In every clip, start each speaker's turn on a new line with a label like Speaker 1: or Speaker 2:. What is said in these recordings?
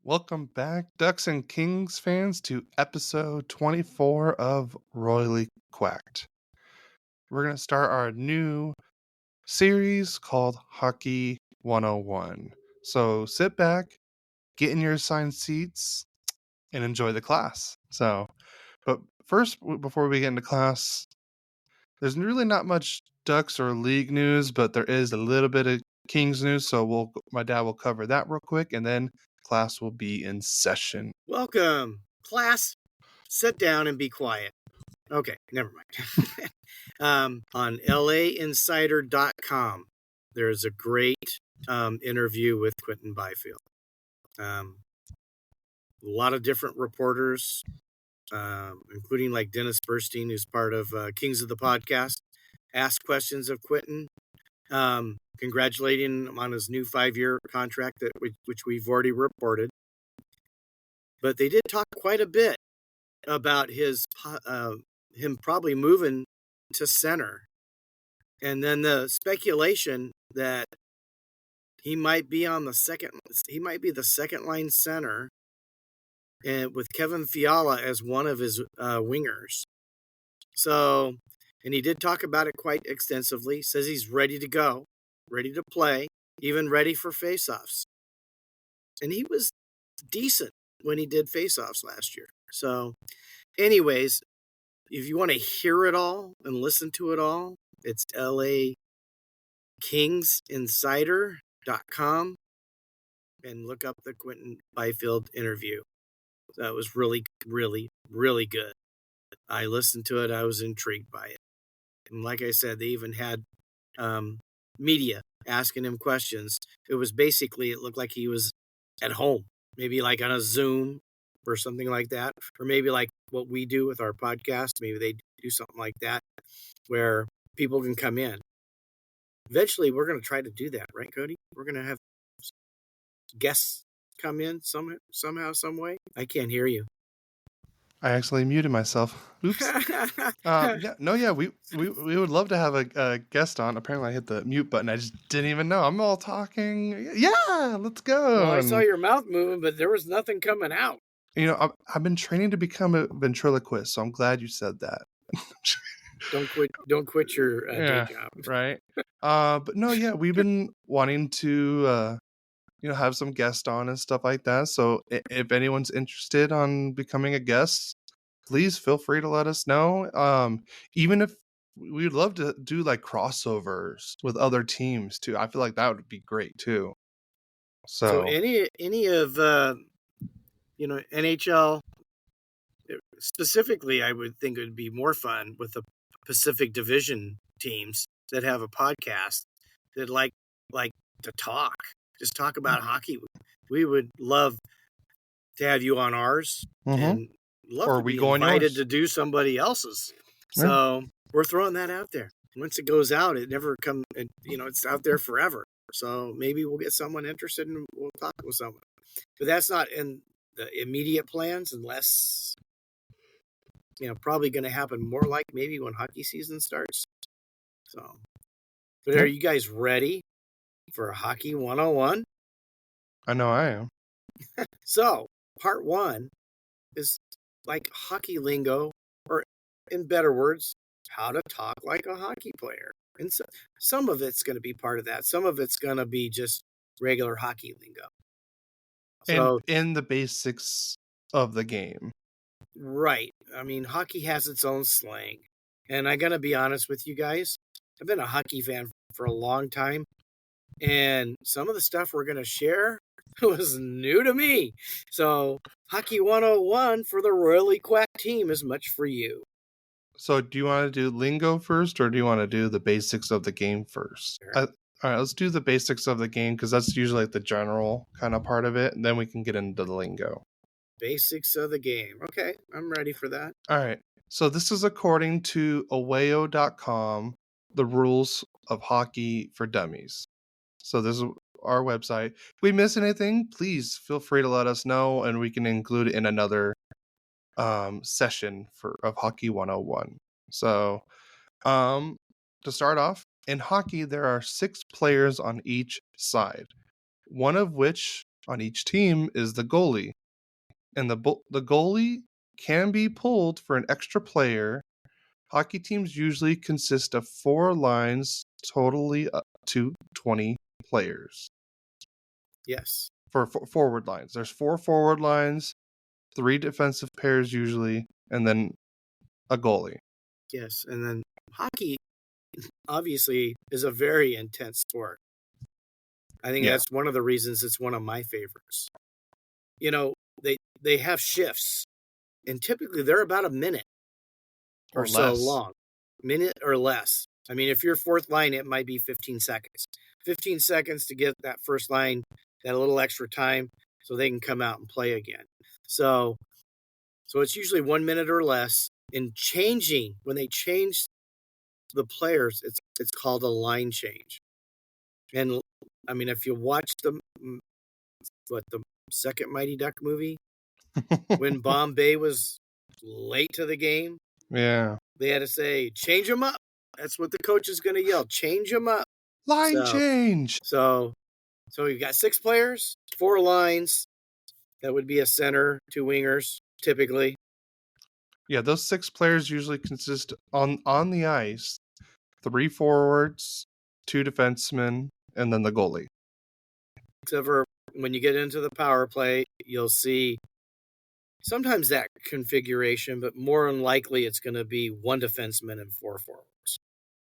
Speaker 1: Welcome back, Ducks and Kings fans, to episode 24 of Royally Quacked. We're going to start our new series called Hockey 101. So sit back, get in your assigned seats, and enjoy the class. But first, before we get into class, there's really not much Ducks or League news, but there is a little bit of Kings news. So my dad will cover that real quick, and then class will be in session.
Speaker 2: Welcome, class. Sit down and be quiet. Okay, never mind. On lainsider.com, there's a great interview with Quinton Byfield. A lot of different reporters, including like Dennis Burstein, who's part of Kings of the Podcast, asked questions of Quinton, congratulating him on his new 5-year contract, which we've already reported. But they did talk quite a bit about him probably moving to center, and then the speculation that he might be the second line center, and with Kevin Fiala as one of his wingers. So, and he did talk about it quite extensively. Says he's ready to go, ready to play, even ready for faceoffs. And he was decent when he did faceoffs last year. So, anyways, if you want to hear it all and listen to it all, it's LAKingsInsider.com and look up the Quinton Byfield interview. That was really, really, really good. I listened to it. I was intrigued by it. And like I said, they even had media asking him questions. It looked like he was at home, maybe like on a Zoom or something like that, or maybe like what we do with our podcast. Maybe they do something like that where people can come in. Eventually, we're going to try to do that, right, Cody? We're going to have guests come in somehow, some way. I can't hear you.
Speaker 1: I actually muted myself. Oops. We would love to have a guest on. Apparently, I hit the mute button. I just didn't even know. I'm all talking. Yeah, let's go.
Speaker 2: Well, I saw your mouth moving, but there was nothing coming out.
Speaker 1: You know, I've been training to become a ventriloquist, so I'm glad you said that.
Speaker 2: Don't quit your day job.
Speaker 1: Right. But no, yeah, we've been wanting to have some guests on and stuff like that. So if anyone's interested on becoming a guest, please feel free to let us know. Even if we'd love to do like crossovers with other teams too. I feel like that would be great too.
Speaker 2: So any of NHL specifically, I would think it would be more fun with the Pacific Division teams that have a podcast that like to talk. Just talk about hockey. We would love to have you on ours, and love to be invited to do somebody else's. So we're throwing that out there. Once it goes out, it never comes. It's out there forever. So maybe we'll get someone interested, and we'll talk with someone. But that's not in the immediate plans, unless probably going to happen more like maybe when hockey season starts. So, but are you guys ready for Hockey 101?
Speaker 1: I know I am.
Speaker 2: So, part 1 is like hockey lingo, or in better words, how to talk like a hockey player. And so, some of it's going to be part of that. Some of it's going to be just regular hockey lingo.
Speaker 1: So, in the basics of the game.
Speaker 2: Right. I mean, hockey has its own slang. And I got to be honest with you guys. I've been a hockey fan for a long time. And some of the stuff we're going to share was new to me. So, Hockey 101 for the Royally Quacked team is much for you.
Speaker 1: So, do you want to do lingo first, or do you want to do the basics of the game first? Sure. All right, let's do the basics of the game, because that's usually like the general kind of part of it, and then we can get into the lingo.
Speaker 2: Basics of the game. Okay, I'm ready for that.
Speaker 1: All right. So this is according to aweo.com, the rules of hockey for dummies. So this is our website. If we miss anything, please feel free to let us know, and we can include it in another session of Hockey 101. So to start off, in hockey, there are 6 players on each side, one of which on each team is the goalie. And the goalie can be pulled for an extra player. Hockey teams usually consist of 4 lines, totally up to 20 players.
Speaker 2: Yes.
Speaker 1: For forward lines. There's 4 forward lines, 3 defensive pairs usually, and then a goalie.
Speaker 2: Yes. And then hockey, obviously, is a very intense sport. I think that's one of the reasons it's one of my favorites. You know, they have shifts, and typically they're about a minute or so long. Minute or less. I mean, if you're fourth line, it might be 15 seconds. 15 seconds to get that first line that little extra time so they can come out and play again. So it's usually 1 minute or less. In changing, when they change the players, it's called a line change. And I mean, if you watch the second Mighty Duck movie, when Bombay was late to the game, they had to say, change them up. That's what the coach is going to yell. Change them up.
Speaker 1: Line change.
Speaker 2: So you've got 6 players, 4 lines. That would be a center, 2 wingers, typically.
Speaker 1: Yeah, those 6 players usually consist on the ice, 3 forwards, 2 defensemen, and then the goalie.
Speaker 2: Except for when you get into the power play, you'll see sometimes that configuration, but more than likely it's going to be 1 defenseman and 4 forwards.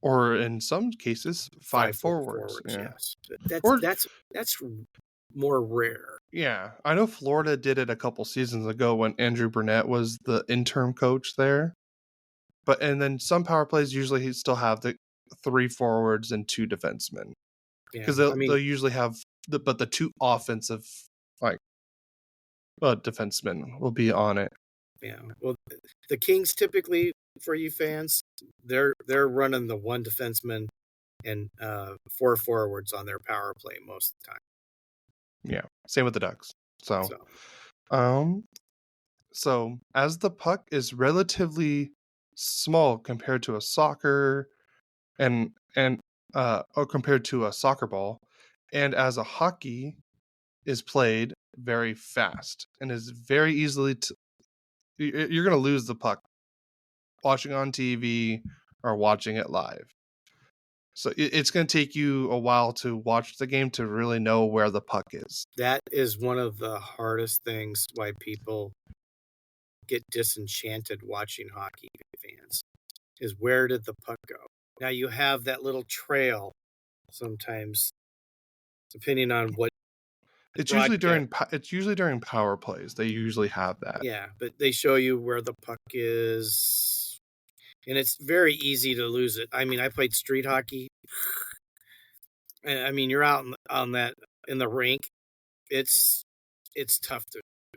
Speaker 1: Or in some cases, 5 forwards.
Speaker 2: Yes. That's more rare.
Speaker 1: Yeah. I know Florida did it a couple seasons ago when Andrew Burnett was the interim coach there. And then some power plays usually still have the 3 forwards and 2 defensemen. Because they'll usually have the 2 offensive defensemen will be on it.
Speaker 2: Yeah. Well, the Kings typically, for you fans, they're running the 1 defenseman and 4 forwards on their power play most of the time.
Speaker 1: Yeah. Same with the Ducks. So as the puck is relatively small compared to a soccer or compared to a soccer ball, and as a hockey is played very fast and is very easily you're going to lose the puck watching on TV or watching it live. So it's going to take you a while to watch the game to really know where the puck is.
Speaker 2: That is one of the hardest things why people get disenchanted watching hockey fans, is where did the puck go? Now you have that little trail sometimes, depending on what.
Speaker 1: It's usually during power plays. They usually have that.
Speaker 2: Yeah, but they show you where the puck is, and it's very easy to lose it. I mean, I played street hockey. I mean, you're out in the rink. It's tough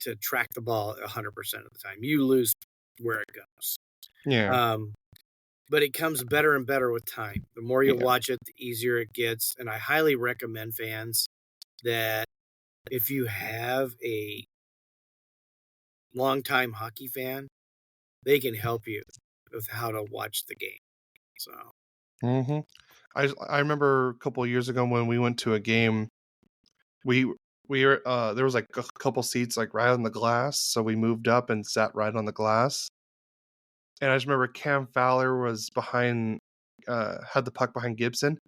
Speaker 2: to track the ball 100% of the time. You lose where it goes.
Speaker 1: Yeah.
Speaker 2: But it comes better and better with time. The more you watch it, the easier it gets. And I highly recommend fans that if you have a longtime hockey fan, they can help you with how to watch the game. So,
Speaker 1: I remember a couple of years ago when we went to a game, we were there was like a couple seats like right on the glass, so we moved up and sat right on the glass. And I just remember Cam Fowler was behind, had the puck behind Gibson.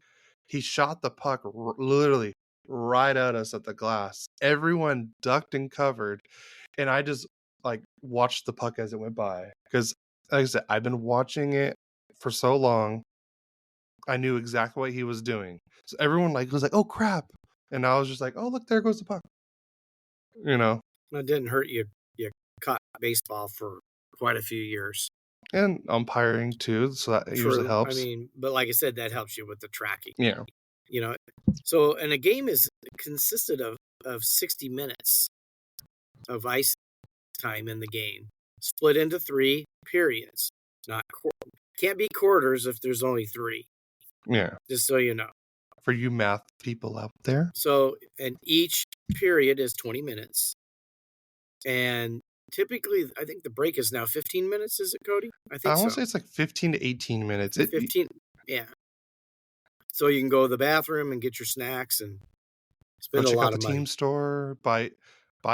Speaker 1: He shot the puck literally right at us at the glass. Everyone ducked and covered, and I just watched the puck as it went by. Because, like I said, I've been watching it for so long. I knew exactly what he was doing. So everyone was like, "Oh crap!" And I was just like, "Oh look, there goes the puck." It
Speaker 2: didn't hurt you. You caught baseball for quite a few years.
Speaker 1: And umpiring too, so that usually helps.
Speaker 2: I mean, but like I said, that helps you with the tracking.
Speaker 1: Yeah.
Speaker 2: So, and a game consisted of 60 minutes of ice time in the game, split into 3 periods. Can't be quarters if there's only 3.
Speaker 1: Yeah.
Speaker 2: Just so you know.
Speaker 1: For you math people out there.
Speaker 2: So, and each period is 20 minutes. And typically, I think the break is now 15 minutes, is it, Cody? I think so.
Speaker 1: I want to say it's like 15 to 18 minutes.
Speaker 2: 15, yeah. So you can go to the bathroom and get your snacks and Spend a
Speaker 1: check
Speaker 2: lot
Speaker 1: out the
Speaker 2: of money.
Speaker 1: team store, buy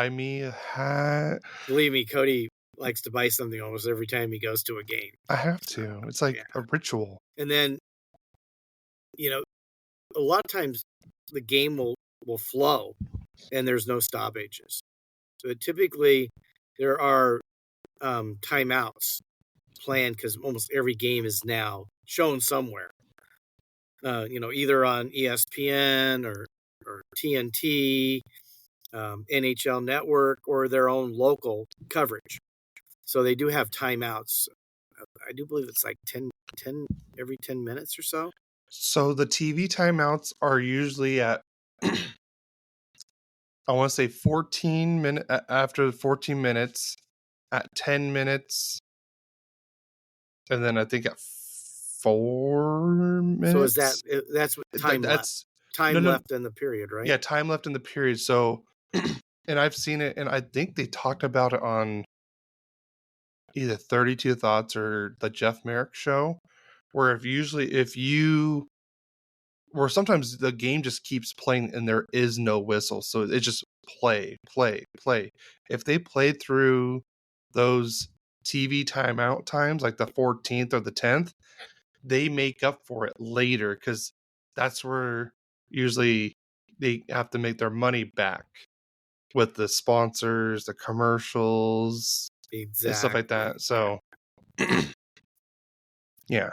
Speaker 1: me a hat.
Speaker 2: Believe me, Cody likes to buy something almost every time he goes to a game.
Speaker 1: I have to. It's like
Speaker 2: Yeah.
Speaker 1: a ritual.
Speaker 2: And then, a lot of times the game will flow and there's no stoppages. So typically there are timeouts planned because almost every game is now shown somewhere. Either on ESPN or TNT, NHL Network, or their own local coverage. So they do have timeouts. I do believe it's like 10 every 10 minutes or so.
Speaker 1: So the TV timeouts are usually at I want to say 14 minutes after 14 minutes, at 10 minutes, and then I think at 4 minutes.
Speaker 2: So is that's what time left? Time left in the period, right?
Speaker 1: Yeah, time left in the period. So, and I've seen it, and I think they talked about it on either 32 Thoughts or the Jeff Merrick show, where where sometimes the game just keeps playing and there is no whistle, so it just play. If they played through those TV timeout times, like the 14th or the 10th, they make up for it later because that's where usually they have to make their money back with the sponsors, the commercials, and stuff like that. So, yeah.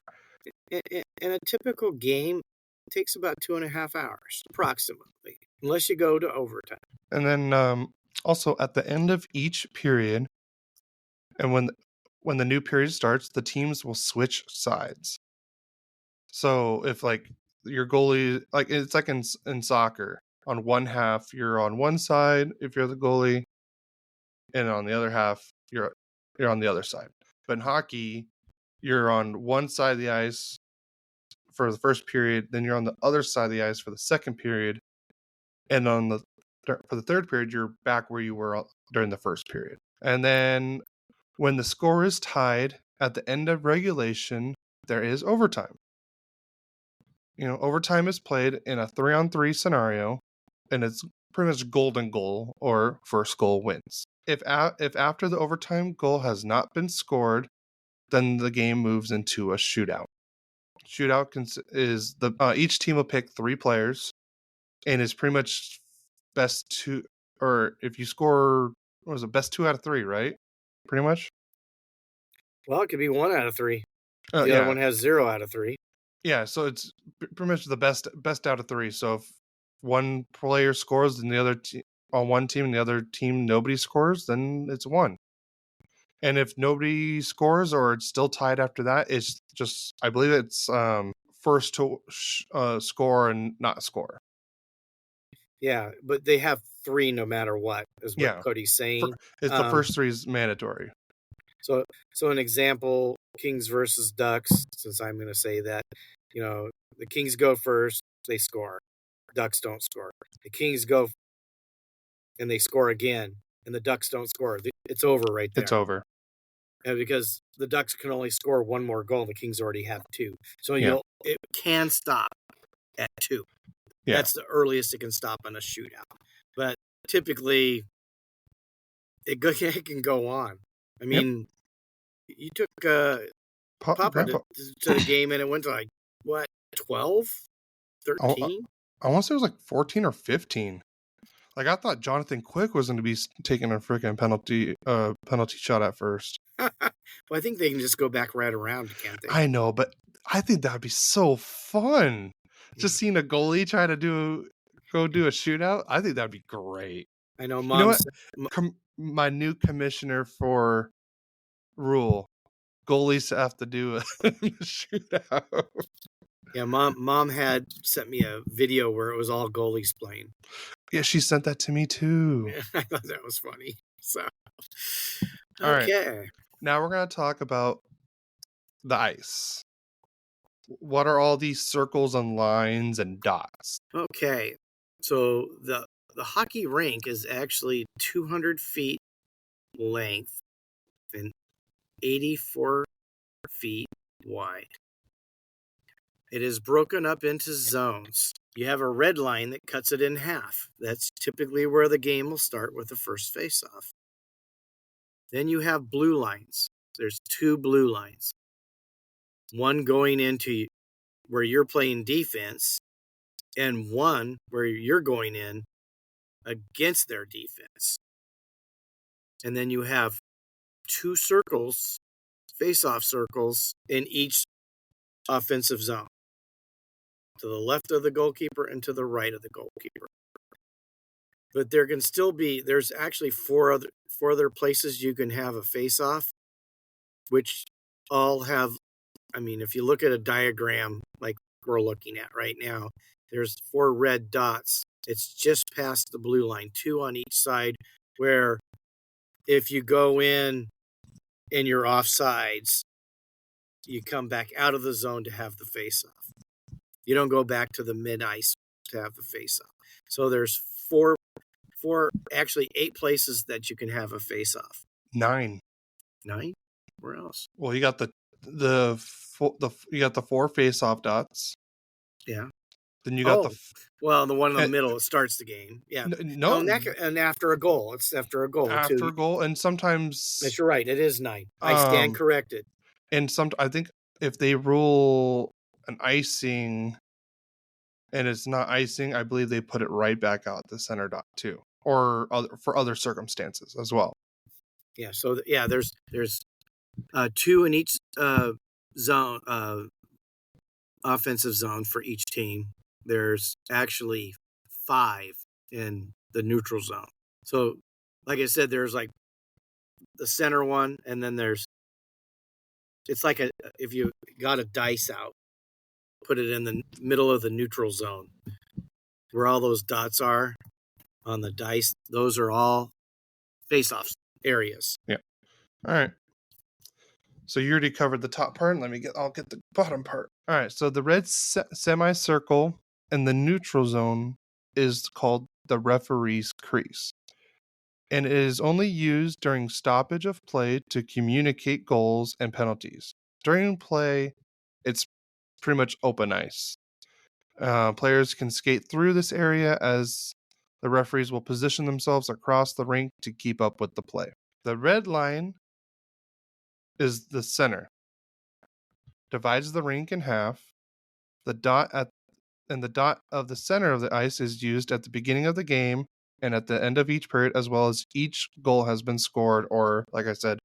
Speaker 2: In a typical game, it takes about 2.5 hours, approximately, unless you go to overtime.
Speaker 1: And then also at the end of each period, and when the new period starts, the teams will switch sides. So if like your goalie, like it's like in soccer, on one half you're on one side if you're the goalie, and on the other half you're on the other side. But in hockey, you're on one side of the ice for the first period, then you're on the other side of the ice for the second period, and for the third period you're back where you were during the first period. And then when the score is tied at the end of regulation, there is overtime. Overtime is played in a 3-on-3 scenario, and it's pretty much golden goal or first goal wins. If after the overtime goal has not been scored, then the game moves into a shootout. Shootout is each team will pick 3 players, and it's pretty much best 2, or if you score, what was it, best 2 out of 3, right? Pretty much.
Speaker 2: Well, it could be 1 out of 3. The other one has 0 out of 3.
Speaker 1: Yeah, so it's pretty much the best out of 3. So if one player scores and the other on one team and the other team nobody scores, then it's 1. And if nobody scores or it's still tied after that, it's just, I believe it's first to score and not score.
Speaker 2: Yeah, but they have 3 no matter what, is what Cody's saying.
Speaker 1: It's the first 3 is mandatory.
Speaker 2: So an example, Kings versus Ducks, since I'm going to say that, the Kings go first, they score. Ducks don't score. The Kings go and they score again, and the Ducks don't score. It's over right there.
Speaker 1: It's over.
Speaker 2: And because the Ducks can only score 1 more goal, the Kings already have 2. So it can stop at 2. Yeah. That's the earliest it can stop on a shootout. But typically, it can go on. I mean, you took Papa to the game, and it went to like, what, 12? 13?
Speaker 1: I want to say it was like 14 or 15. Like, I thought Jonathan Quick was going to be taking a freaking penalty shot at first.
Speaker 2: Well, I think they can just go back right around, can't they?
Speaker 1: I know, but I think that would be so fun. Just seeing a goalie try to go do a shootout. I think that would be great.
Speaker 2: I know,
Speaker 1: Mom. You know what? My new commissioner for rule, goalies have to do a shootout.
Speaker 2: Yeah, mom had sent me a video where it was all goalies playing.
Speaker 1: Yeah, she sent that to me too.
Speaker 2: I thought that was funny. So,
Speaker 1: okay. All right. Now we're going to talk about the ice. What are all these circles and lines and dots?
Speaker 2: Okay. So the hockey rink is actually 200 feet length and 84 feet wide. It is broken up into zones. You have a red line that cuts it in half. That's typically where the game will start with the first face-off. Then you have blue lines. There's 2 blue lines. One going into where you're playing defense, and one where you're going in against their defense. And then you have 2 circles, face-off circles, in each offensive zone, to the left of the goalkeeper and to the right of the goalkeeper. But there can still be, there's actually four other places you can have a face-off, which all have, I mean, if you look at a diagram like we're looking at right now, there's 4 red dots. It's just past the blue line, 2 on each side, where if you go in and you're offsides, you come back out of the zone to have the face-off. You don't go back to the mid-ice to have the face-off. So there's actually 8 places that you can have a face-off.
Speaker 1: 9.
Speaker 2: 9? Where else?
Speaker 1: Well, you got you got the 4 face-off dots.
Speaker 2: Yeah.
Speaker 1: Then you got
Speaker 2: the one in the middle. It starts the game. Yeah.
Speaker 1: No,
Speaker 2: and after a goal. It's after a goal.
Speaker 1: After a goal, and sometimes.
Speaker 2: Yes, you're right. It is 9. I stand corrected.
Speaker 1: And I think if they rule an icing, and it's not icing, I believe they put it right back out the center dot too, or for other circumstances as well.
Speaker 2: Yeah. So there's 2 in each zone, offensive zone for each team. There's actually 5 in the neutral zone. So, like I said, there's like the center one, and then it's like if you got a dice out, put it in the middle of the neutral zone, where all those dots are on the dice. Those are all face-off areas.
Speaker 1: Yeah. All right. So you already covered the top part. I'll get the bottom part. All right. So the red semicircle in the neutral zone is called the referee's crease, and it is only used during stoppage of play to communicate goals and penalties. During play, it's pretty much open ice. Players can skate through this area as the referees will position themselves across the rink to keep up with the play. The red line is the center, divides the rink in half. The dot of the center of the ice is used at the beginning of the game and at the end of each period, as well as each goal has been scored, or like I said,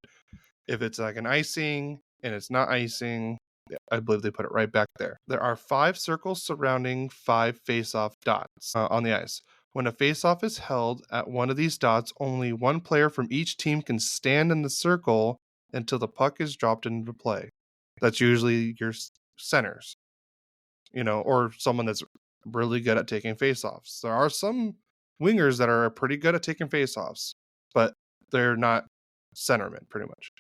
Speaker 1: if it's like an icing and it's not icing, I believe they put it right back there. There are 5 circles surrounding 5 face-off dots on the ice. When a face-off is held at one of these dots, only one player from each team can stand in the circle until the puck is dropped into play. That's usually your centers, or someone that's really good at taking face-offs. There are some wingers that are pretty good at taking face-offs, but they're not centermen, pretty much.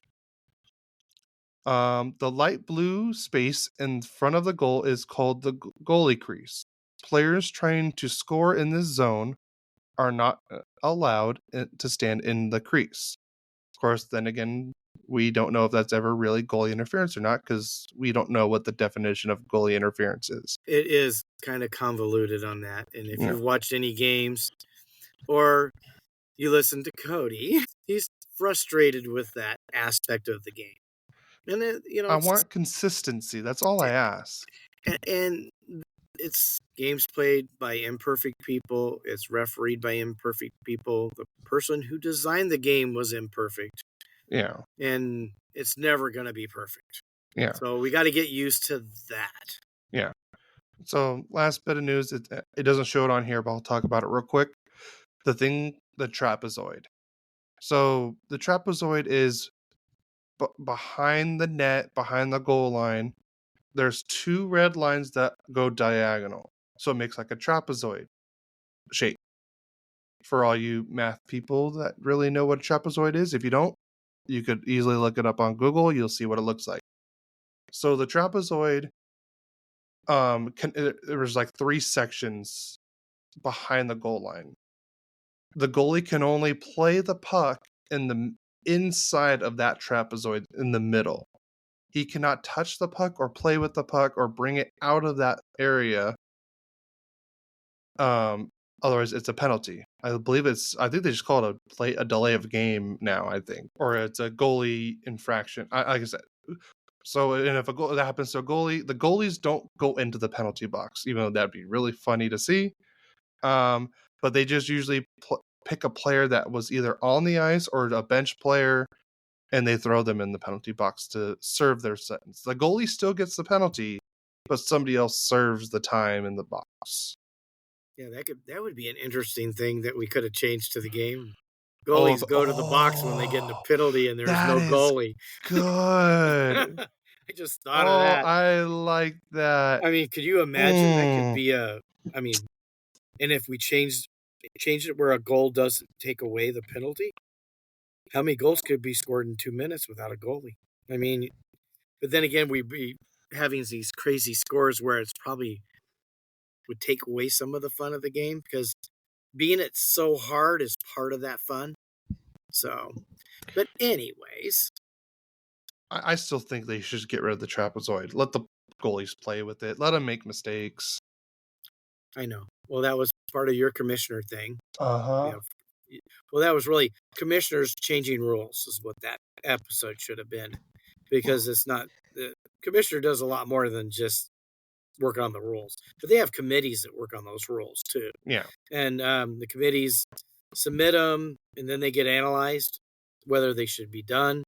Speaker 1: The light blue space in front of the goal is called the goalie crease. Players trying to score in this zone are not allowed to stand in the crease. Of course, then again, we don't know if that's ever really goalie interference or not, because we don't know what the definition of goalie interference is.
Speaker 2: It is kind of convoluted on that. And if you've watched any games or you listen to Cody, he's frustrated with that aspect of the game. And
Speaker 1: I want consistency. That's all I ask.
Speaker 2: And it's games played by imperfect people. It's refereed by imperfect people. The person who designed the game was imperfect.
Speaker 1: Yeah.
Speaker 2: And it's never going to be perfect.
Speaker 1: Yeah.
Speaker 2: So we got to get used to that.
Speaker 1: Yeah. So last bit of news, it doesn't show it on here, but I'll talk about it real quick. The trapezoid. So the trapezoid is behind the net, behind the goal line. There's 2 red lines that go diagonal. So it makes like a trapezoid shape. For all you math people that really know what a trapezoid is, if you don't, you could easily look it up on Google. You'll see what it looks like. So the trapezoid, there's like 3 sections behind the goal line. The goalie can only play the puck in the inside of that trapezoid in the middle. He cannot touch the puck or play with the puck or bring it out of that area Otherwise, it's a penalty. I think they just call it a delay of game now. I think, or it's a goalie infraction. Like I said. So, and if that happens to a goalie, the goalies don't go into the penalty box, even though that'd be really funny to see. But they just usually pick a player that was either on the ice or a bench player, and they throw them in the penalty box to serve their sentence. The goalie still gets the penalty, but somebody else serves the time in the box.
Speaker 2: Yeah, that would be an interesting thing that we could have changed to the game. Goalies go to the box when they get in a penalty and there's no goalie.
Speaker 1: Good.
Speaker 2: I just thought of that.
Speaker 1: I like that.
Speaker 2: I mean, could you imagine that could be and if we changed it where a goal doesn't take away the penalty, how many goals could be scored in 2 minutes without a goalie? I mean, but then again, we'd be having these crazy scores where it's probably would take away some of the fun of the game because being it so hard is part of that fun. So, but anyways,
Speaker 1: I still think they should get rid of the trapezoid. Let the goalies play with it. Let them make mistakes.
Speaker 2: I know. Well, that was part of your commissioner thing.
Speaker 1: Uh-huh.
Speaker 2: Well, that was really commissioners changing rules is what that episode should have been, because it's not the commissioner does a lot more than just work on the rules, but they have committees that work on those rules too.
Speaker 1: Yeah.
Speaker 2: And the committees submit them, and then they get analyzed whether they should be done.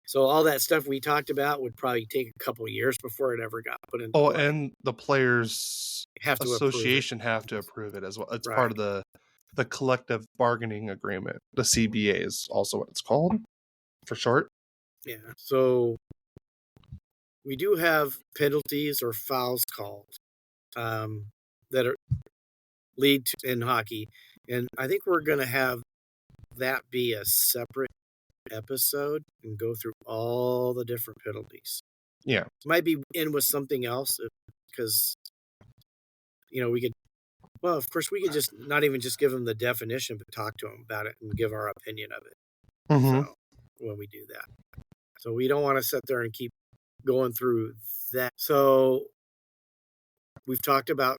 Speaker 2: So all that stuff we talked about would probably take a couple of years before it ever got put into play.
Speaker 1: And the players association have to approve it as well. It's part of the collective bargaining agreement. The CBA is also what it's called for short.
Speaker 2: Yeah. So we do have penalties or fouls called that are lead to, in hockey, and I think we're going to have that be a separate episode and go through all the different penalties.
Speaker 1: Yeah,
Speaker 2: it might be in with something else because we could. Well, of course, we could just not even just give them the definition, but talk to them about it and give our opinion of it.
Speaker 1: Mm-hmm.
Speaker 2: So when we do that, so we don't want to sit there and keep going through that. So we've talked about.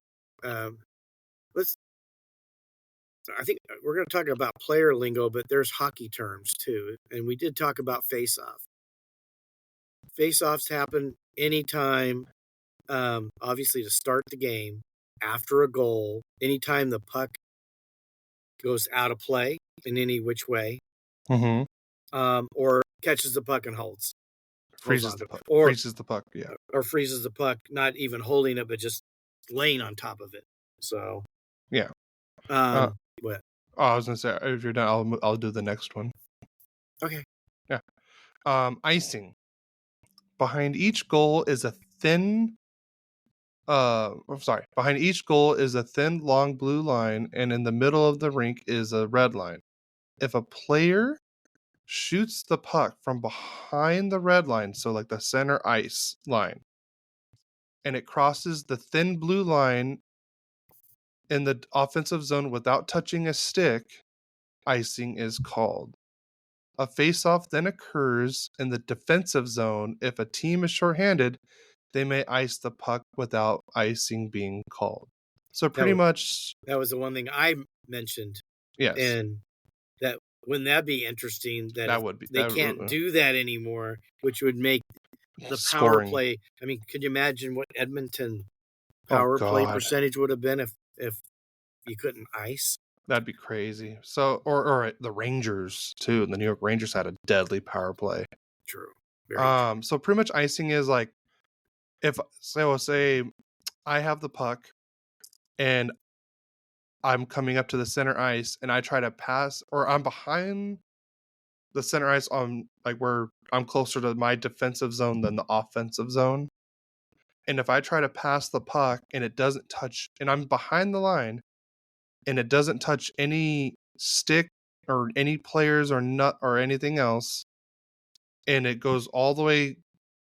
Speaker 2: I think we're going to talk about player lingo, but there's hockey terms too. And we did talk about face-off. Face-offs happen anytime, obviously to start the game, after a goal, anytime the puck goes out of play in any which way, or catches the puck and holds.
Speaker 1: Freezes the puck. Freezes the puck, yeah.
Speaker 2: Or freezes the puck, not even holding it, but just laying on top of it. So,
Speaker 1: yeah.
Speaker 2: What?
Speaker 1: Oh, I was gonna say, if you're done, I'll do the next one.
Speaker 2: Okay.
Speaker 1: Yeah. Icing. Behind each goal is a thin. Behind each goal is a thin, long blue line, and in the middle of the rink is a red line. If a player shoots the puck from behind the red line, so like the center ice line, and it crosses the thin blue line in the offensive zone without touching a stick, icing is called. A face-off then occurs in the defensive zone. If a team is shorthanded, they may ice the puck without icing being called. So pretty much...
Speaker 2: That was the one thing I mentioned.
Speaker 1: Yes.
Speaker 2: And that wouldn't that be interesting that
Speaker 1: would be,
Speaker 2: they can't do that anymore, which would make the power play... I mean, could you imagine what Edmonton power play percentage would have been if you couldn't ice?
Speaker 1: That'd be crazy. So, or the Rangers too. The New York Rangers had a deadly power play.
Speaker 2: True. Very true.
Speaker 1: So pretty much icing is like, if say I have the puck and I'm coming up to the center ice and I try to pass, or I'm behind the center ice on like where I'm closer to my defensive zone than the offensive zone. And if I try to pass the puck and it doesn't touch, and I'm behind the line, and it doesn't touch any stick or any players or nut or anything else, and it goes all the way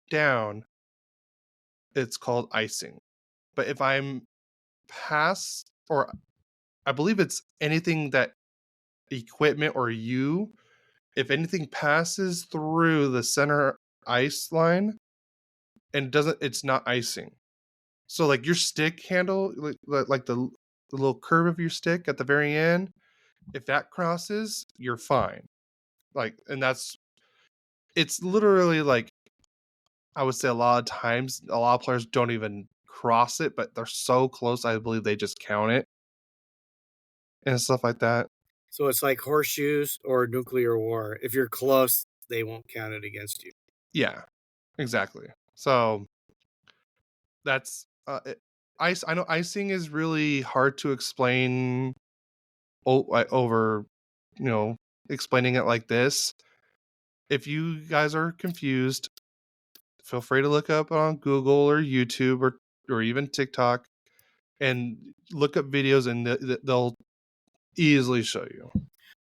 Speaker 1: down, it's called icing. But if I'm past, or I believe it's anything that equipment or if anything passes through the center ice line and it's not icing. So like your stick handle, like the the little curve of your stick at the very end, if that crosses, you're fine. Like, and it's literally like, I would say a lot of times, a lot of players don't even cross it, but they're so close, I believe they just count it and stuff like that.
Speaker 2: So it's like horseshoes or nuclear war. If you're close, they won't count it against you.
Speaker 1: Yeah, exactly. So that's ice. I know icing is really hard to explain over, explaining it like this. If you guys are confused, feel free to look up on Google or YouTube or even TikTok and look up videos, and they'll easily show you.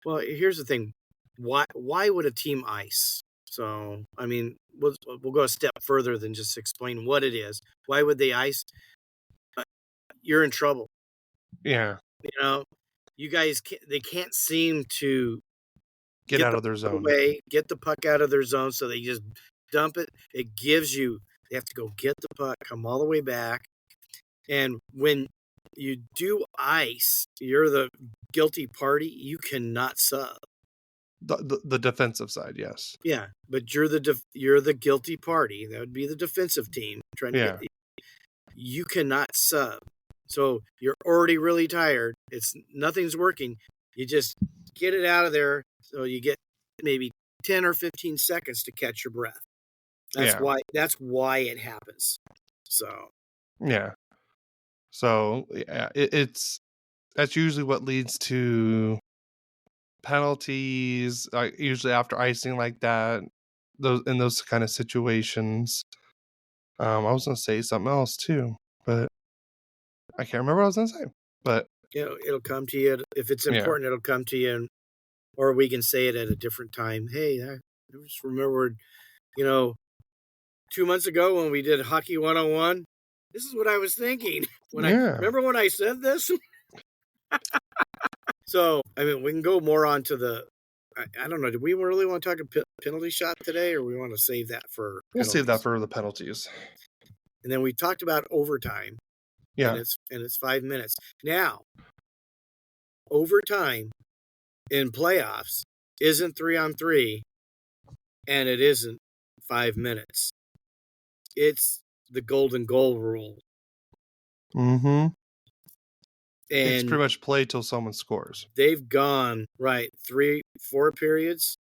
Speaker 2: Well, here's the thing. Why would a team ice? So, I mean, we'll go a step further than just explain what it is. Why would they ice? You're in trouble.
Speaker 1: Yeah.
Speaker 2: You guys they can't seem to
Speaker 1: get out of their zone.
Speaker 2: Get the puck out of their zone, so they just dump it. It gives you, they have to go get the puck, come all the way back. And when you do ice, you're the guilty party. You cannot sub.
Speaker 1: The defensive side, yes.
Speaker 2: Yeah, but you're the guilty party. That would be the defensive team trying to get. You cannot sub, so you're already really tired. Nothing's working. You just get it out of there, so you get maybe 10 or 15 seconds to catch your breath. That's why it happens. So
Speaker 1: yeah. So yeah, that's usually what leads to penalties, usually after icing like that, those kind of situations. I was gonna say something else too, but I can't remember what I was gonna say. But
Speaker 2: it'll come to you if it's important. It'll come to you, or we can say it at a different time. Hey, I just remembered, 2 months ago when we did Hockey 101. This is what I was thinking remember when I said this. So, I mean, we can go more on to the. I don't know. Do we really want to talk a penalty shot today, or we want to save that for?
Speaker 1: We'll save that for the penalties.
Speaker 2: And then we talked about overtime.
Speaker 1: Yeah,
Speaker 2: and it's 5 minutes. Now, overtime in playoffs isn't 3-on-3, and it isn't 5 minutes. It's the golden goal rule.
Speaker 1: Mm-hmm. And it's pretty much play till someone scores.
Speaker 2: They've gone 3-4 periods,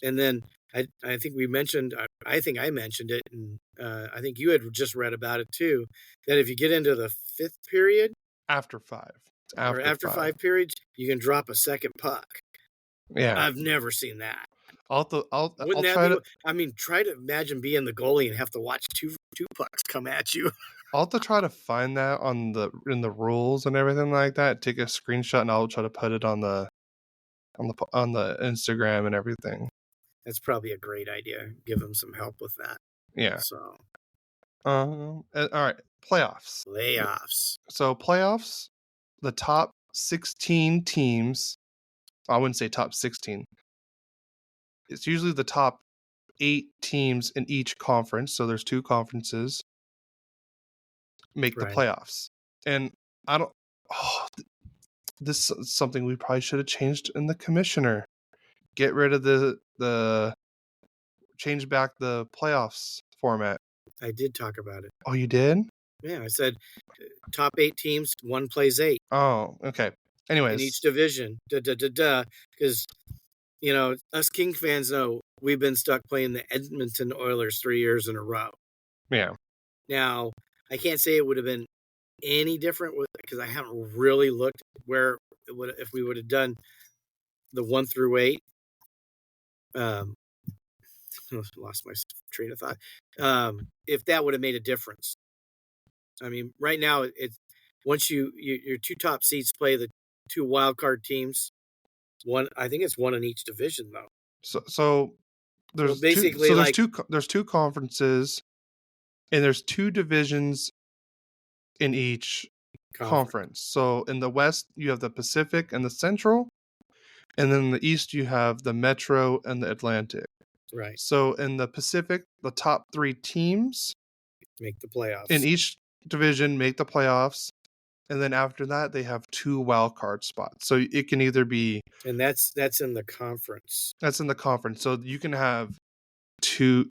Speaker 2: and then I think we mentioned. I think I mentioned it, and I think you had just read about it too. That if you get into the 5th period,
Speaker 1: after 5
Speaker 2: periods, you can drop a second puck.
Speaker 1: Yeah,
Speaker 2: I've never seen that.
Speaker 1: Try
Speaker 2: to imagine being the goalie and have to watch two pucks come at you.
Speaker 1: I'll have to try to find that in the rules and everything like that. Take a screenshot and I'll try to put it on the Instagram and everything.
Speaker 2: That's probably a great idea. Give them some help with that.
Speaker 1: Yeah.
Speaker 2: So,
Speaker 1: all right, playoffs. So playoffs, the top 16 teams. I wouldn't say top 16. It's usually the top 8 teams in each conference. So there's 2 conferences. Make the playoffs. And this is something we probably should have changed in the commissioner. Get rid of the change back the playoffs format.
Speaker 2: I did talk about it.
Speaker 1: Oh, you did?
Speaker 2: Yeah, I said top 8 teams, 1 plays 8.
Speaker 1: Oh, okay. Anyways,
Speaker 2: in each division, because us King fans know we've been stuck playing the Edmonton Oilers 3 years in a row.
Speaker 1: Yeah.
Speaker 2: Now, I can't say it would have been any different because I haven't really looked where it would if we would have done the 1 through 8. Lost my train of thought. If that would have made a difference. I mean, right now it's once your 2 top seeds play the 2 wild card teams. I think it's 1 in each division though.
Speaker 1: So there's basically there's 2 conferences, and there's 2 divisions in each conference. So in the West you have the Pacific and the Central, and then in the East you have the Metro and the Atlantic.
Speaker 2: Right.
Speaker 1: So in the Pacific, the top 3 teams
Speaker 2: make the playoffs.
Speaker 1: In each division make the playoffs. And then after that, they have 2 wild card spots. So it can either be...
Speaker 2: And that's in the conference.
Speaker 1: That's in the conference. So you can have 2...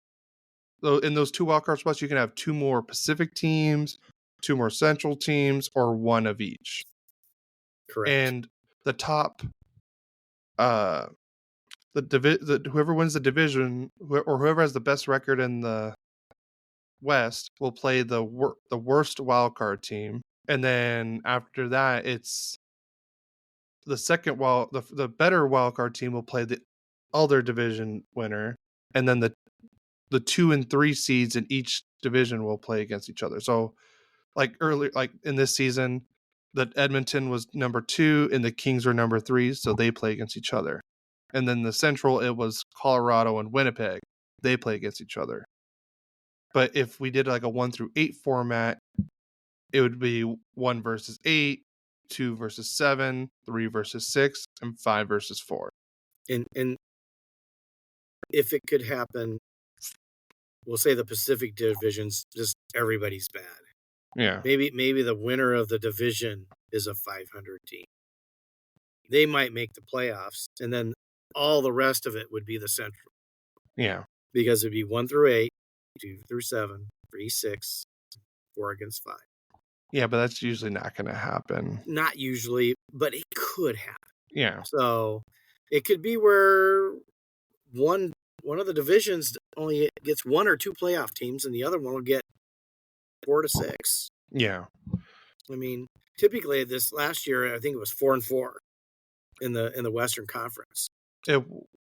Speaker 1: In those 2 wild card spots, you can have 2 more Pacific teams, 2 more Central teams, or 1 of each.
Speaker 2: Correct.
Speaker 1: And the top... whoever wins the division, or whoever has the best record in the West, will play the worst wild card team. And then after that, it's the second the better wild card team will play the other division winner, and then the 2 and 3 seeds in each division will play against each other. So, like in this season, the Edmonton was number 2 and the Kings were number 3, so they play against each other. And then the Central, it was Colorado and Winnipeg. They play against each other. But if we did like a 1 through 8 format, it would be 1 versus 8, 2 versus 7, 3 versus 6, and 5 versus 4.
Speaker 2: And if it could happen, we'll say the Pacific divisions, just everybody's bad.
Speaker 1: Yeah.
Speaker 2: Maybe the winner of the division is a 500 team. They might make the playoffs, and then all the rest of it would be the Central.
Speaker 1: Yeah.
Speaker 2: Because it'd be 1 through 8, 2 through 7, 3, 6, 4 against 5.
Speaker 1: Yeah, but that's usually not going to happen.
Speaker 2: Not usually, but it could happen.
Speaker 1: Yeah.
Speaker 2: So it could be where one of the divisions only gets 1 or 2 playoff teams, and the other one will get 4 to 6.
Speaker 1: Yeah.
Speaker 2: I mean, typically this last year, I think it was 4 and 4 in the Western Conference.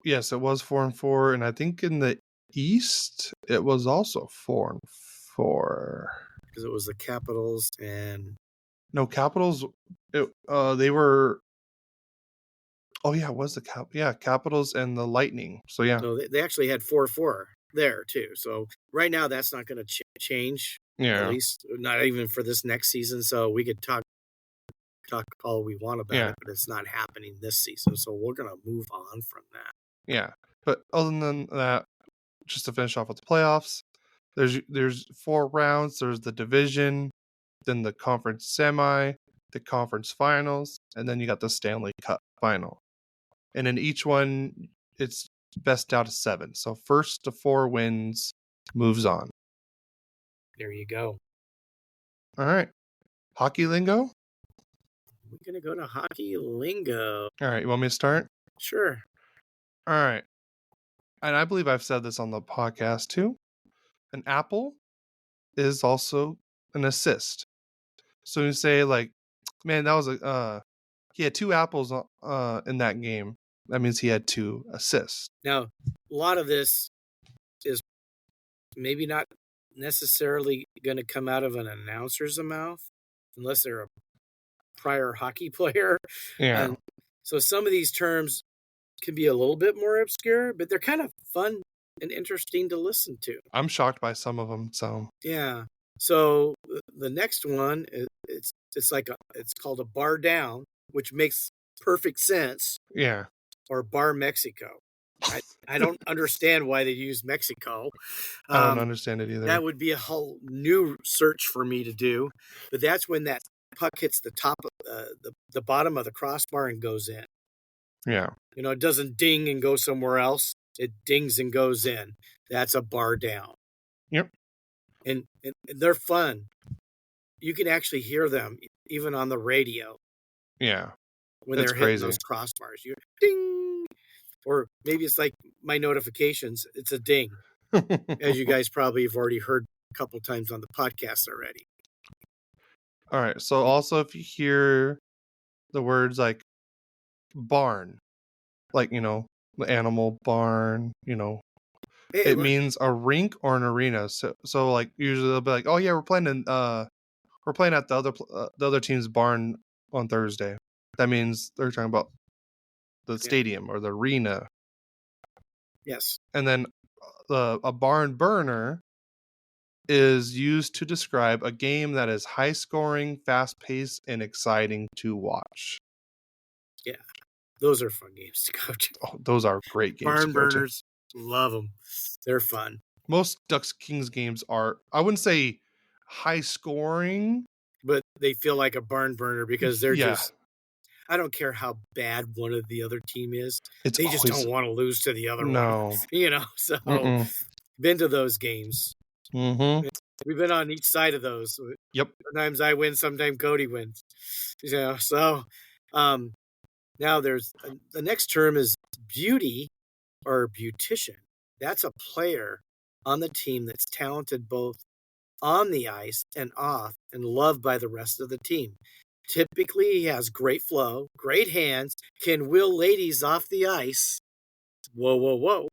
Speaker 1: Yes, it was 4 and 4, and I think in the East it was also 4 and 4.
Speaker 2: Because it was the Capitals and...
Speaker 1: No, Capitals, they were... Oh, yeah, it was the Capitals and the Lightning. So, yeah.
Speaker 2: So they actually had 4-4 there, too. So right now, that's not going to change.
Speaker 1: Yeah.
Speaker 2: At least not even for this next season. So we could talk all we want about it, but it's not happening this season. So we're going to move on from that.
Speaker 1: Yeah. But other than that, just to finish off with the playoffs, there's 4 rounds. There's the division, then the conference semi, the conference finals, and then you got the Stanley Cup final. And in each one, it's best out of 7. So first to 4 wins moves on.
Speaker 2: There you go.
Speaker 1: All right. Hockey lingo?
Speaker 2: We're going to go to hockey lingo.
Speaker 1: All right. You want me to start?
Speaker 2: Sure.
Speaker 1: All right. And I believe I've said this on the podcast too. An apple is also an assist. So you say like, man, that was he had 2 apples in that game. That means he had 2 assists.
Speaker 2: Now, a lot of this is maybe not necessarily going to come out of an announcer's mouth unless they're a prior hockey player.
Speaker 1: Yeah.
Speaker 2: And so some of these terms can be a little bit more obscure, but they're kind of fun and interesting to listen to.
Speaker 1: I'm shocked by some of them. So
Speaker 2: yeah. So the next one, it's called a bar down, which makes perfect sense.
Speaker 1: Yeah.
Speaker 2: Or bar Mexico. I don't understand why they use Mexico.
Speaker 1: I don't understand it either.
Speaker 2: That would be a whole new search for me to do. But that's when that puck hits the top of the bottom of the crossbar and goes in.
Speaker 1: Yeah.
Speaker 2: You know, it doesn't ding and go somewhere else. It dings and goes in. That's a bar down.
Speaker 1: Yep.
Speaker 2: And they're fun. You can actually hear them even on the radio.
Speaker 1: Yeah.
Speaker 2: When they're hitting those crossbars. You ding. Or maybe it's like my notifications. It's a ding. As you guys probably have already heard a couple times on the podcast already.
Speaker 1: All right. So also if you hear the words like barn, like, you know, the animal barn, you know, it means a rink or an arena. So like usually they'll be like, oh yeah, we're playing at the other team's barn on Thursday. That means they're talking about the stadium or the arena.
Speaker 2: Yes.
Speaker 1: And then a barn burner is used to describe a game that is high scoring, fast paced, and exciting to watch.
Speaker 2: Yeah. Those are fun games to go to.
Speaker 1: Oh, those are great games.
Speaker 2: Barn burners, love them. They're fun.
Speaker 1: Most Ducks Kings games are, I wouldn't say high scoring,
Speaker 2: but they feel like a barn burner because they're
Speaker 1: Yeah,
Speaker 2: just, I don't care how bad one of the other team is.
Speaker 1: it's
Speaker 2: They just
Speaker 1: always
Speaker 2: don't want to lose to the other one,
Speaker 1: no.
Speaker 2: so
Speaker 1: Mm-mm.
Speaker 2: been to those games.
Speaker 1: Mm-hmm.
Speaker 2: We've been on each side of those.
Speaker 1: Yep.
Speaker 2: Sometimes I win, sometimes Cody wins. So um, now there's the next term is beauty or beautician. That's a player on the team that's talented both on the ice and off and loved by the rest of the team. Typically, he has great flow, great hands, can wheel ladies off the ice. Whoa, whoa, whoa.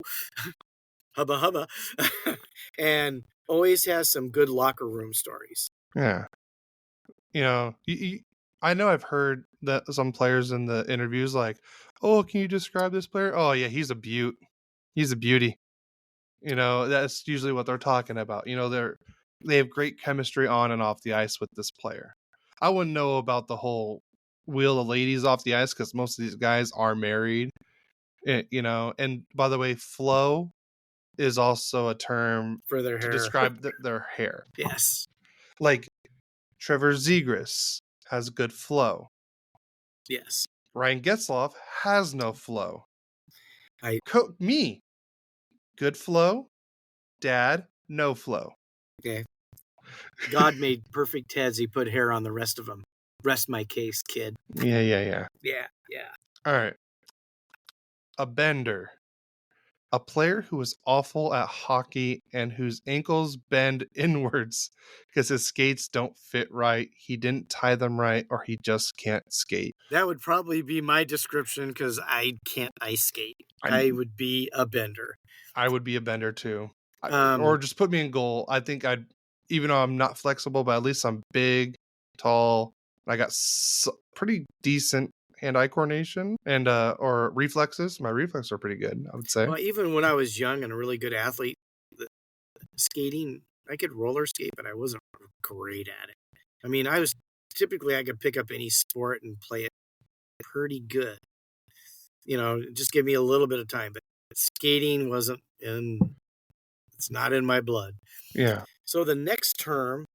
Speaker 2: Hubba, hubba. And always has some good locker room stories.
Speaker 1: Yeah. I know I've heard that some players in the interviews like, "Oh, can you describe this player?" "Oh, yeah, he's a beaut. He's a beauty." That's usually what they're talking about. They have great chemistry on and off the ice with this player. I wouldn't know about the whole wheel of ladies off the ice because most of these guys are married. And by the way, flow is also a term
Speaker 2: For their
Speaker 1: to
Speaker 2: hair.
Speaker 1: describe their hair.
Speaker 2: Yes.
Speaker 1: Like Trevor Zegras has good flow.
Speaker 2: Yes.
Speaker 1: Ryan Getzlaf has no flow.
Speaker 2: I
Speaker 1: Me, good flow. Dad, no flow.
Speaker 2: Okay. God made perfect heads. He put hair on the rest of them. Rest my case, kid.
Speaker 1: Yeah.
Speaker 2: Yeah. Yeah.
Speaker 1: All right. A bender. A player who is awful at hockey and whose ankles bend inwards because his skates don't fit right, he didn't tie them right, or he just can't skate.
Speaker 2: That would probably be my description because I can't ice skate. I would be a bender.
Speaker 1: I would be a bender too.
Speaker 2: Um,
Speaker 1: Or just put me in goal. I think even though I'm not flexible, but at least I'm big, tall. I got pretty decent hand-eye coordination and or reflexes. My reflexes are pretty good, I would say.
Speaker 2: Well, even when I was young and a really good athlete, skating, I could roller skate, but I wasn't great at it. I mean, I could pick up any sport and play it pretty good. Just give me a little bit of time, but skating it's not in my blood.
Speaker 1: Yeah.
Speaker 2: So the next term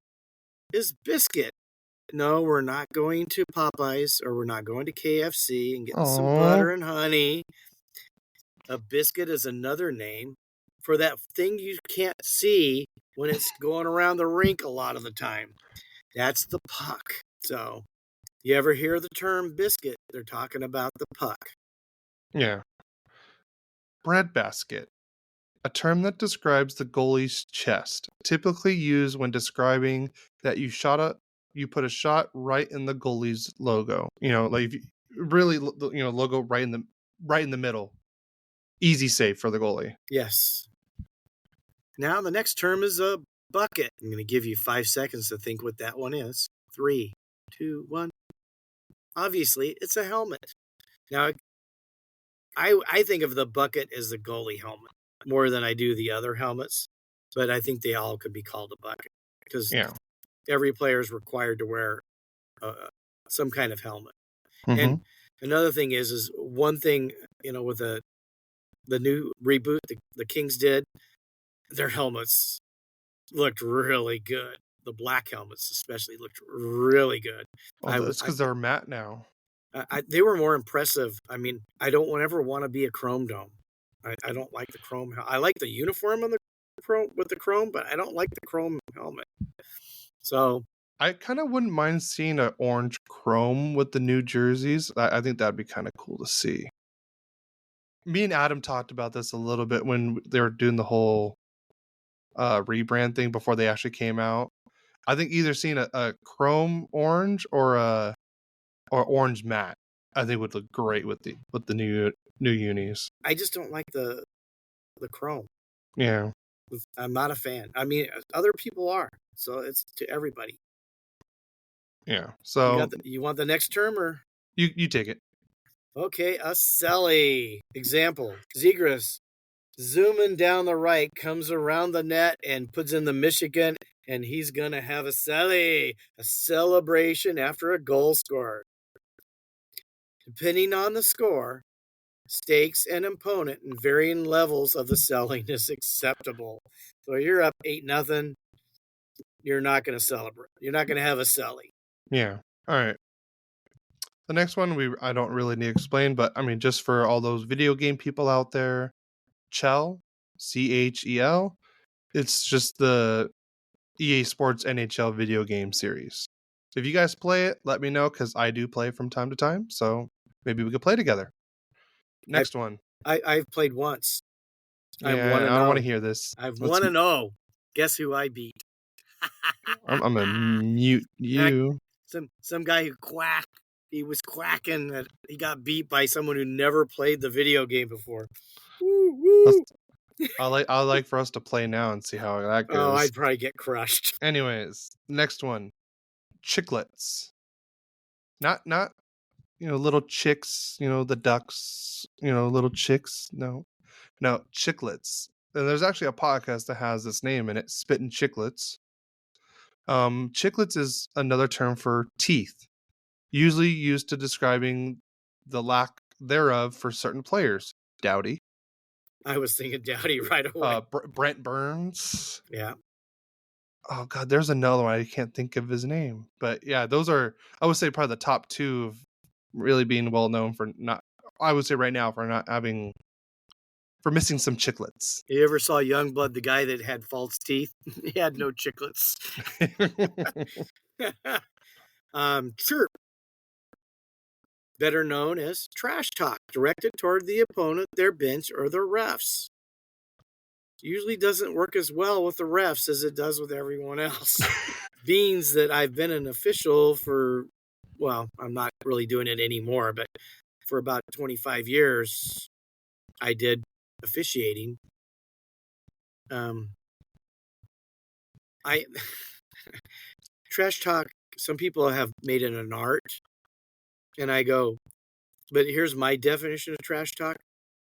Speaker 2: is biscuit. No, we're not going to Popeyes or we're not going to KFC and getting some butter and honey. A biscuit is another name for that thing you can't see when it's going around the rink a lot of the time. That's the puck. So, you ever hear the term biscuit? They're talking about the puck.
Speaker 1: Yeah. Breadbasket. A term that describes the goalie's chest, typically used when describing that you put a shot right in the goalie's logo. Like really, logo right in the middle. Easy save for the goalie.
Speaker 2: Yes. Now the next term is a bucket. I'm going to give you 5 seconds to think what that one is. 3, 2, 1. Obviously, it's a helmet. Now, I think of the bucket as the goalie helmet more than I do the other helmets, but I think they all could be called a bucket because every player is required to wear some kind of helmet.
Speaker 1: Mm-hmm.
Speaker 2: And another thing is one thing, with the new reboot the Kings did, their helmets looked really good. The black helmets especially looked really good.
Speaker 1: That's because they're matte now.
Speaker 2: They were more impressive. I mean, I don't ever want to be a chrome dome. I don't like the chrome. I like the uniform on the chrome with the chrome, but I don't like the chrome helmet. So
Speaker 1: I kind of wouldn't mind seeing an orange chrome with the new jerseys. I think that'd be kind of cool to see. Me and Adam talked about this a little bit when they were doing the whole rebrand thing before they actually came out. I think either seeing a chrome orange or orange matte, I think would look great with the new unis.
Speaker 2: I just don't like the chrome.
Speaker 1: Yeah.
Speaker 2: I'm not a fan. I mean, other people are. So it's to everybody.
Speaker 1: Yeah. So
Speaker 2: you want the next term or
Speaker 1: you take it.
Speaker 2: Okay, a celly. Example: Zegras zooming down the right, comes around the net and puts in the Michigan, and he's gonna have a celly, a celebration after a goal scored. Depending on the score, stakes and opponent and varying levels of the selling is acceptable. So you're up 8-0. You're not going to celebrate. You're not going to have a celly.
Speaker 1: Yeah. All right. The next one I don't really need to explain, but I mean, just for all those video game people out there, Chel, Chel, it's just the EA Sports NHL video game series. If you guys play it, let me know because I do play from time to time. So maybe we could play together. Next one.
Speaker 2: I've played once. I'm
Speaker 1: Yeah, I don't want to hear this.
Speaker 2: I've
Speaker 1: Let's.
Speaker 2: 1-0. Guess who I beat?
Speaker 1: I'm gonna mute you.
Speaker 2: Some guy who quacked. He was quacking that he got beat by someone who never played the video game before. Woo, woo.
Speaker 1: I like for us to play now and see how that goes.
Speaker 2: Oh, I'd probably get crushed.
Speaker 1: Anyways, next one, chicklets. Not little chicks. The ducks. Little chicks. No, chicklets. And there's actually a podcast that has this name in it, Spittin' Chicklets. Chicklets is another term for teeth, usually used to describing the lack thereof for certain players. Dowdy.
Speaker 2: I was thinking Dowdy right away.
Speaker 1: Brent Burns.
Speaker 2: Yeah.
Speaker 1: Oh God, there's another one. I can't think of his name, but yeah, those are, I would say, probably the top two of really being well known for not. I would say right now for missing some chicklets.
Speaker 2: You ever saw Youngblood, the guy that had false teeth? He had no chicklets. Chirp, better known as trash talk, directed toward the opponent, their bench, or the refs. Usually doesn't work as well with the refs as it does with everyone else. Beans that I've been an official for, well, I'm not really doing it anymore, but for about 25 years, I did officiating. Trash talk, some people have made it an art, and I go, but here's my definition of trash talk.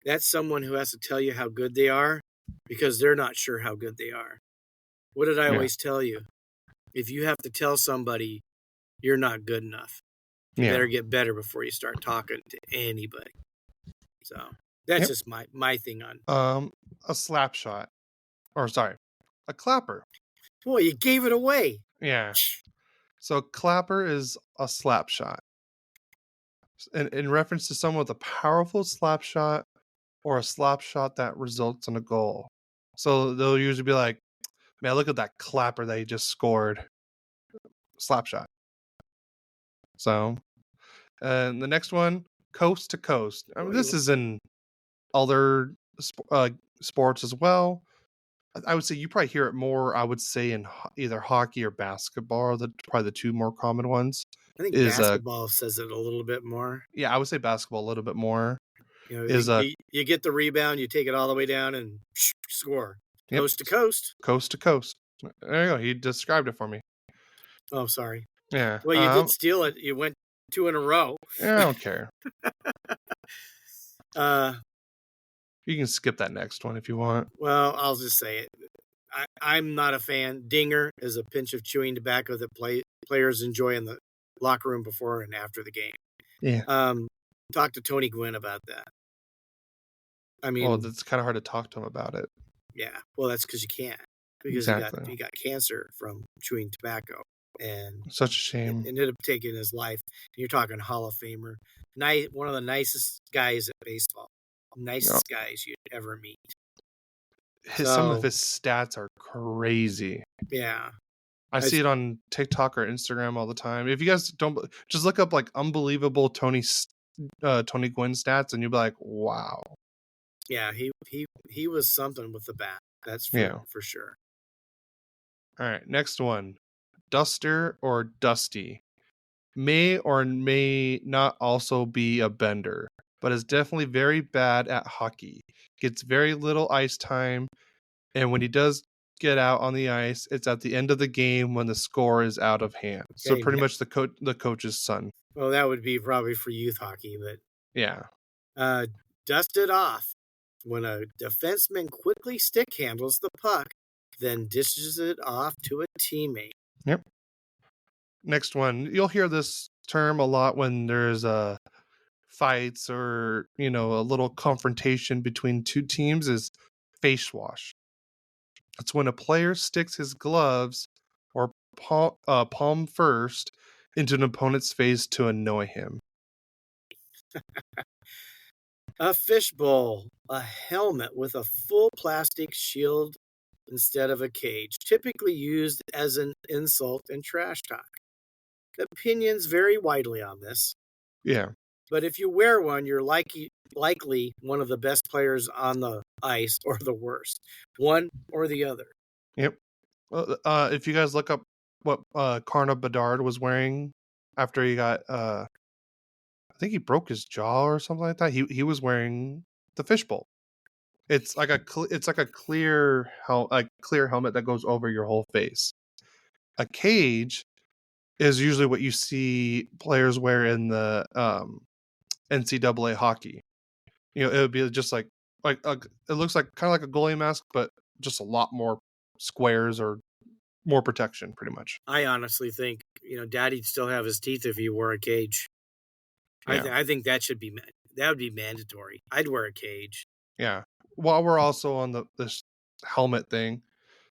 Speaker 2: That's someone who has to tell you how good they are because they're not sure how good they are. What did I always tell you? If you have to tell somebody you're not good enough, you better get better before you start talking to anybody. So that's just my thing on.
Speaker 1: A slap shot, or sorry, a clapper.
Speaker 2: Boy, you gave it away.
Speaker 1: Yeah. So clapper is a slap shot. In reference to someone with a powerful slap shot or a slap shot that results in a goal. So they'll usually be like, man, look at that clapper that he just scored. Slap shot. So, and the next one, coast to coast. I mean, this is in other sports as well. I would say you probably hear it more, I would say, in either hockey or basketball. Probably the two more common ones.
Speaker 2: I think basketball says it a little bit more.
Speaker 1: Yeah, I would say basketball a little bit more.
Speaker 2: You get the rebound, you take it all the way down and score. Coast to coast.
Speaker 1: Coast to coast. There you go. He described it for me.
Speaker 2: Oh, sorry.
Speaker 1: Yeah.
Speaker 2: Well, you did steal it. You went 2 in a row.
Speaker 1: Yeah, I don't care. You can skip that next one if you want.
Speaker 2: Well, I'll just say it. I'm not a fan. Dinger is a pinch of chewing tobacco that players enjoy in the locker room before and after the game.
Speaker 1: Yeah.
Speaker 2: Talk to Tony Gwynn about that. I mean,
Speaker 1: well, it's kind of hard to talk to him about it.
Speaker 2: Yeah. Well, that's because you can't. Because he got cancer from chewing tobacco. And
Speaker 1: such a shame.
Speaker 2: It ended up taking his life. And you're talking Hall of Famer. One of the nicest guys at baseball. Nicest guys you'd ever meet.
Speaker 1: Some of his stats are crazy.
Speaker 2: Yeah.
Speaker 1: I see it on TikTok or Instagram all the time. If you guys don't, just look up like unbelievable Tony Gwynn stats and you'll be like, wow.
Speaker 2: Yeah, he was something with the bat. That's for sure.
Speaker 1: All right, next one. Duster or Dusty. May or may not also be a bender, but is definitely very bad at hockey. Gets very little ice time, and when he does get out on the ice, it's at the end of the game when the score is out of hand. So pretty much the coach's son.
Speaker 2: Well, that would be probably for youth hockey, but
Speaker 1: yeah.
Speaker 2: Dust it off when a defenseman quickly stick handles the puck, then dishes it off to a teammate.
Speaker 1: Yep. Next one. You'll hear this term a lot when there's fights or, a little confrontation between two teams is face wash. It's when a player sticks his gloves or palm first into an opponent's face to annoy him.
Speaker 2: A fishbowl, a helmet with a full plastic shield instead of a cage, typically used as an insult and trash talk. Opinions vary widely on this,
Speaker 1: Yeah.
Speaker 2: but if you wear one, you're likely one of the best players on the ice or the worst, one or the other.
Speaker 1: Yep. If you guys look up what Carna Bedard was wearing after he got, I think he broke his jaw or something like that. He was wearing the fishbowl. It's like a clear clear helmet that goes over your whole face. A cage is usually what you see players wear in the NCAA hockey. You know, it would be just like it looks like kind of like a goalie mask, but just a lot more squares or more protection, pretty much.
Speaker 2: I honestly think, Daddy'd still have his teeth if he wore a cage.
Speaker 1: Yeah.
Speaker 2: I think that would be mandatory. I'd wear a cage.
Speaker 1: Yeah. While we're also on this helmet thing,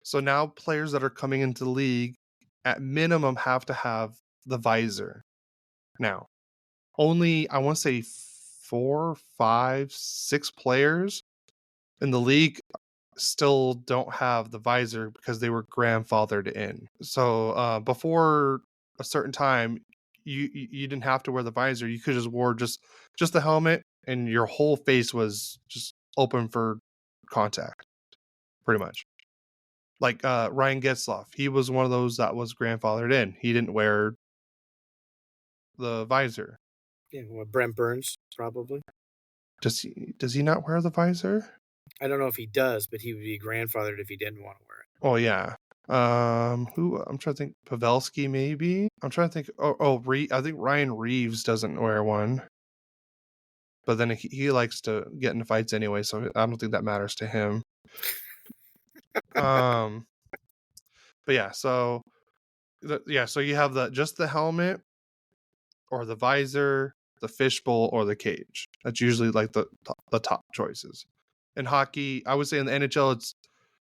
Speaker 1: so now players that are coming into the league at minimum have to have the visor. Now, only I want to say 4, 5, 6 players in the league still don't have the visor because they were grandfathered in. So before a certain time, you didn't have to wear the visor. You could just wore just the helmet, and your whole face was just open for contact, pretty much. Like Ryan Getzlaf, he was one of those that was grandfathered in. He didn't wear the visor.
Speaker 2: Yeah, well, Brent Burns, probably.
Speaker 1: Does he not wear the visor?
Speaker 2: I don't know if he does, but he would be grandfathered if he didn't want to wear it.
Speaker 1: Oh yeah. Who I'm trying to think. Pavelski, maybe. I'm trying to think. I think Ryan Reeves doesn't wear one, but then he likes to get in fights anyway, so I don't think that matters to him. But yeah, so so you have just the helmet, or the visor, the fishbowl, or the cage. That's usually like the top choices. In hockey, I would say in the NHL, it's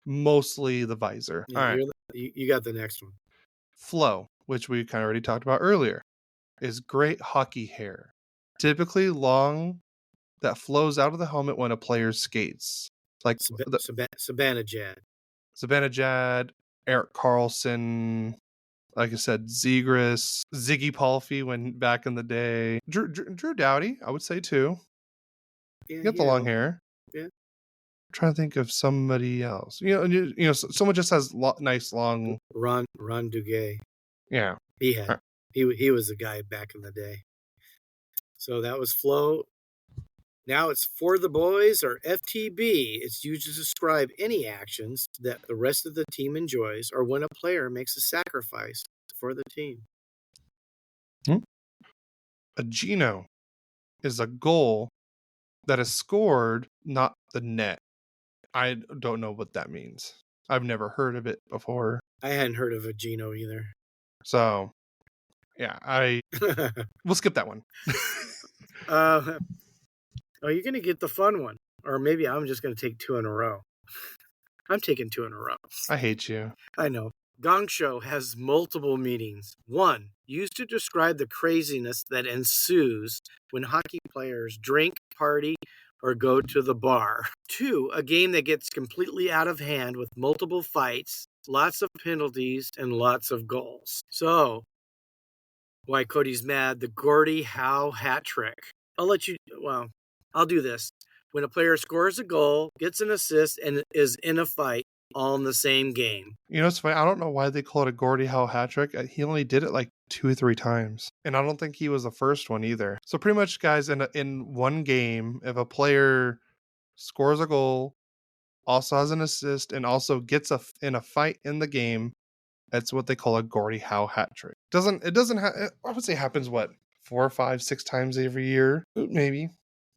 Speaker 1: mostly the visor.
Speaker 2: Yeah,
Speaker 1: all right.
Speaker 2: You got the next one.
Speaker 1: Flow, which we kind of already talked about earlier, is great hockey hair, typically long, that flows out of the helmet when a player skates. Like
Speaker 2: Zibanejad,
Speaker 1: Erik Karlsson, like I said, Zegras, Ziggy Palffy when back in the day, Drew Doughty, I would say too.
Speaker 2: Yeah,
Speaker 1: you got the long hair.
Speaker 2: Yeah.
Speaker 1: I'm trying to think of somebody else. Someone just has nice long.
Speaker 2: Ron Duguay.
Speaker 1: Yeah,
Speaker 2: he had. Right. He was the guy back in the day. So that was flow. Now it's for the boys, or FTB. It's used to describe any actions that the rest of the team enjoys, or when a player makes a sacrifice for the team.
Speaker 1: A Gino is a goal that is scored, not the net. I don't know what that means. I've never heard of it before.
Speaker 2: I hadn't heard of a Gino either.
Speaker 1: So, yeah, we'll skip that one.
Speaker 2: You're going to get the fun one. Or maybe I'm just going to take 2 in a row. I'm taking 2 in a row.
Speaker 1: I hate you.
Speaker 2: I know. Gong show has multiple meanings. 1, used to describe the craziness that ensues when hockey players drink, party, or go to the bar. 2, a game that gets completely out of hand with multiple fights, lots of penalties, and lots of goals. So, why Cody's mad, the Gordie Howe hat trick. I'll do this. When a player scores a goal, gets an assist, and is in a fight, all in the same game.
Speaker 1: It's funny. I don't know why they call it a Gordie Howe hat trick. He only did it like 2 or 3 times, and I don't think he was the first one either. So pretty much, guys, in one game, if a player scores a goal, also has an assist, and also gets in a fight in the game, that's what they call a Gordie Howe hat trick. It doesn't I would say happens 4, 5, 6 times every year, maybe.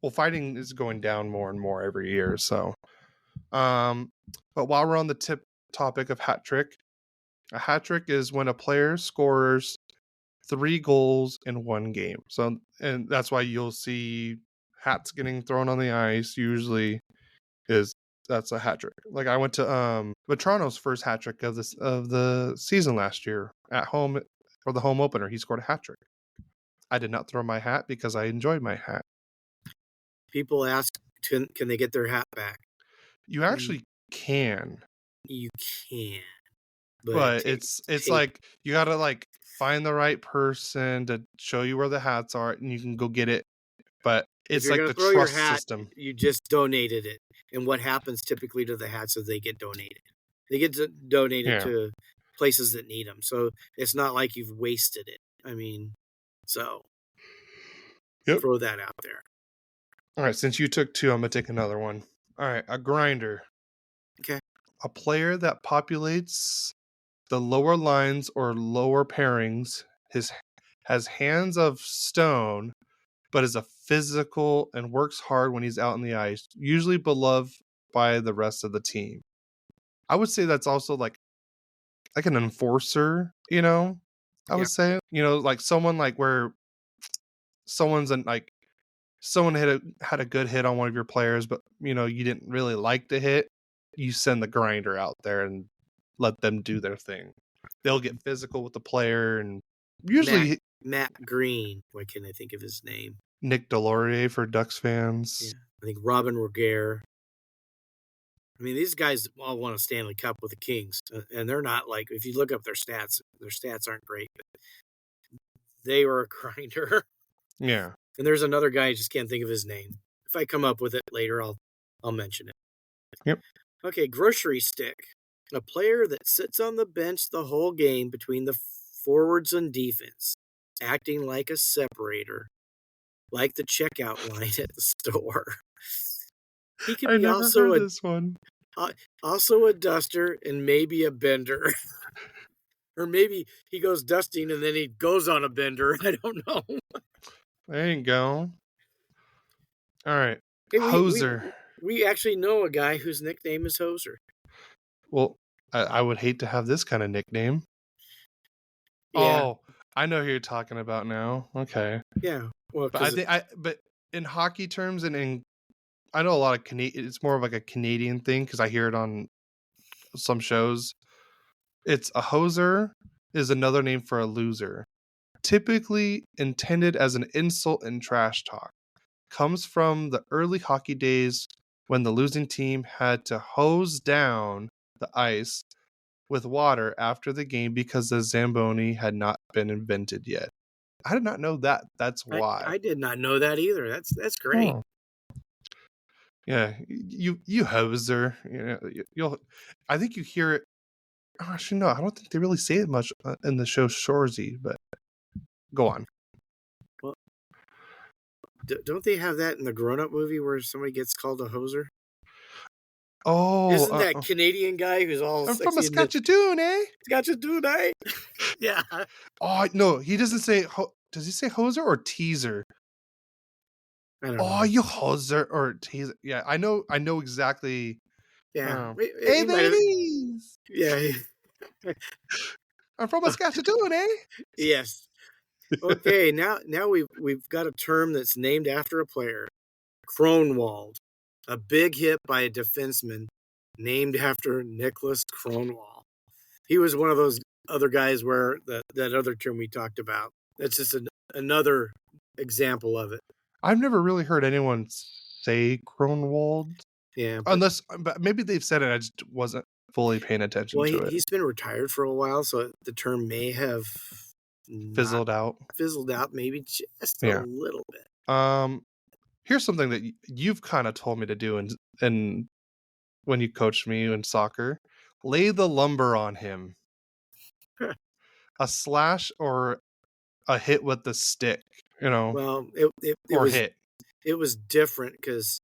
Speaker 1: Well, fighting is going down more and more every year, so. But while we're on the topic of hat trick, a hat trick is when a player scores 3 goals in one game. So, and that's why you'll see hats getting thrown on the ice. Usually, that's a hat trick. Like I went to Toronto's first hat trick of the season last year at home or the home opener. He scored a hat trick. I did not throw my hat because I enjoyed my hat.
Speaker 2: People ask, can they get their hat back?
Speaker 1: You actually can.
Speaker 2: You can.
Speaker 1: But it's like you gotta like find the right person to show you where the hats are, and you can go get it. But it's like the trust system.
Speaker 2: You just donated it, and what happens typically to the hats is they get donated. They get donated to places that need them, so it's not like you've wasted it. I mean, so throw that out there.
Speaker 1: All right, since you took two, I'm gonna take another one. All right, a grinder.
Speaker 2: Okay.
Speaker 1: A player that populates the lower lines or lower pairings has hands of stone, but is a physical and works hard when he's out on the ice, usually beloved by the rest of the team. I would say that's also like an enforcer, I would say, like someone like where someone had a good hit on one of your players, but you didn't really like the hit. You send the grinder out there and let them do their thing. They'll get physical with the player, and usually
Speaker 2: Matt Green. Why can't I think of his name?
Speaker 1: Nick Delorier for Ducks fans.
Speaker 2: Yeah. I think Robin Regehr. I mean, these guys all won a Stanley Cup with the Kings, and they're not like, if you look up their stats aren't great, but they were a grinder.
Speaker 1: Yeah.
Speaker 2: And there's another guy, I just can't think of his name. If I come up with it later, I'll mention it.
Speaker 1: Yep.
Speaker 2: Okay, grocery stick. A player that sits on the bench the whole game between the forwards and defense, acting like a separator, like the checkout line at the store. He could be also
Speaker 1: this one.
Speaker 2: Also a duster and maybe a bender. Or maybe he goes dusting and then he goes on a bender. I don't know.
Speaker 1: There you go. All right. Hey, Hoser.
Speaker 2: We actually know a guy whose nickname is Hoser.
Speaker 1: Well, I would hate to have this kind of nickname.
Speaker 2: Yeah.
Speaker 1: Oh, I know who you're talking about now. Okay.
Speaker 2: Yeah. Well,
Speaker 1: but in hockey terms and I know a lot of it's more of like a Canadian thing because I hear it on some shows. It's a hoser is another name for a loser, typically intended as an insult and trash talk. Comes from the early hockey days when the losing team had to hose down the ice with water after the game because the Zamboni had not been invented yet. I did not know that. That's why.
Speaker 2: I did not know that either. That's great.
Speaker 1: Oh. Yeah, you hoser. You'll. I think you hear it. Actually, no, I don't think they really say it much in the show Shoresy. But go on.
Speaker 2: Well, don't they have that in the Grown Up movie where somebody gets called a hoser?
Speaker 1: Oh,
Speaker 2: isn't that Canadian guy who's all?
Speaker 1: I'm from Saskatchewan, eh?
Speaker 2: Saskatchewan, eh? Yeah.
Speaker 1: Oh no, he doesn't say. Does he say hoser or teaser?
Speaker 2: I don't know.
Speaker 1: You hoser or teaser? Yeah, I know exactly.
Speaker 2: Yeah.
Speaker 1: Hey, ladies.
Speaker 2: Yeah.
Speaker 1: I'm from Saskatchewan, eh?
Speaker 2: Yes. Okay, now we've got a term that's named after a player, Kronwall, a big hit by a defenseman named after Nicholas Kronwall. He was one of those other guys where that other term we talked about. That's just another example of it.
Speaker 1: I've never really heard anyone say Kronwall.
Speaker 2: Yeah,
Speaker 1: but maybe they've said it. I just wasn't fully paying attention to it.
Speaker 2: He's been retired for a while, so the term may have
Speaker 1: fizzled out,
Speaker 2: maybe just a little bit.
Speaker 1: Here's something that you've kind of told me to do and when you coached me in soccer: lay the lumber on him. A slash or a hit with the stick,
Speaker 2: Well, it was different because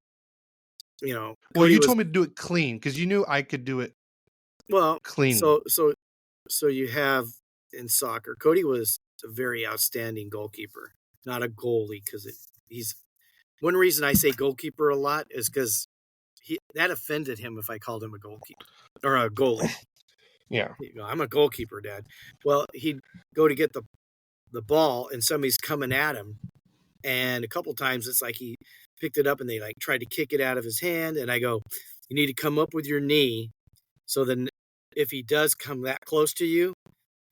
Speaker 1: well, you told me to do it clean because you knew I could do it clean.
Speaker 2: So you have in soccer, Cody was a very outstanding goalkeeper, not a goalie, because he's one reason I say goalkeeper a lot is because that offended him if I called him a goalkeeper or a goalie.
Speaker 1: Yeah.
Speaker 2: I'm a goalkeeper, Dad. Well, he'd go to get the ball and somebody's coming at him. And a couple times it's like he picked it up and they like tried to kick it out of his hand. And I go, you need to come up with your knee. So then if he does come that close to you,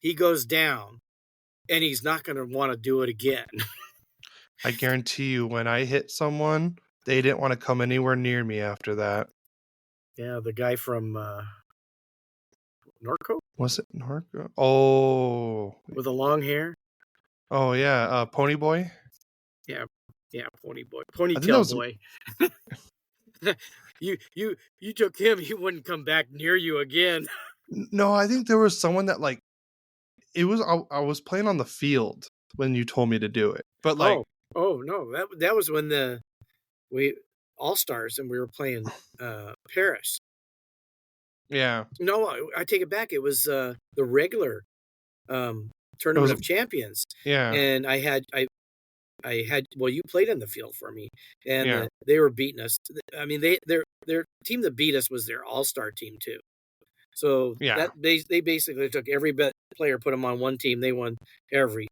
Speaker 2: he goes down and he's not going to want to do it again.
Speaker 1: I guarantee you, when I hit someone, they didn't want to come anywhere near me after that.
Speaker 2: Yeah, the guy from Norco?
Speaker 1: Was it Narco? Oh.
Speaker 2: With the long hair?
Speaker 1: Oh, yeah. Pony Boy?
Speaker 2: Yeah, Pony Boy.
Speaker 1: I think that
Speaker 2: Ponytail
Speaker 1: was...
Speaker 2: Boy. You took him, he wouldn't come back near you again.
Speaker 1: No, I think there was someone that, like, it was... I was playing on the field when you told me to do it. But, like...
Speaker 2: Oh, no. That was when we All-Stars and we were playing Paris.
Speaker 1: Yeah.
Speaker 2: No, I take it back. It was the regular Tournament of Champions.
Speaker 1: Yeah.
Speaker 2: And I had well, you played in the field for me, and
Speaker 1: Yeah.
Speaker 2: they were beating us. I mean, their team that beat us was their all-star team too. So
Speaker 1: Yeah.
Speaker 2: that they basically took every player, put them on one team. They won everything.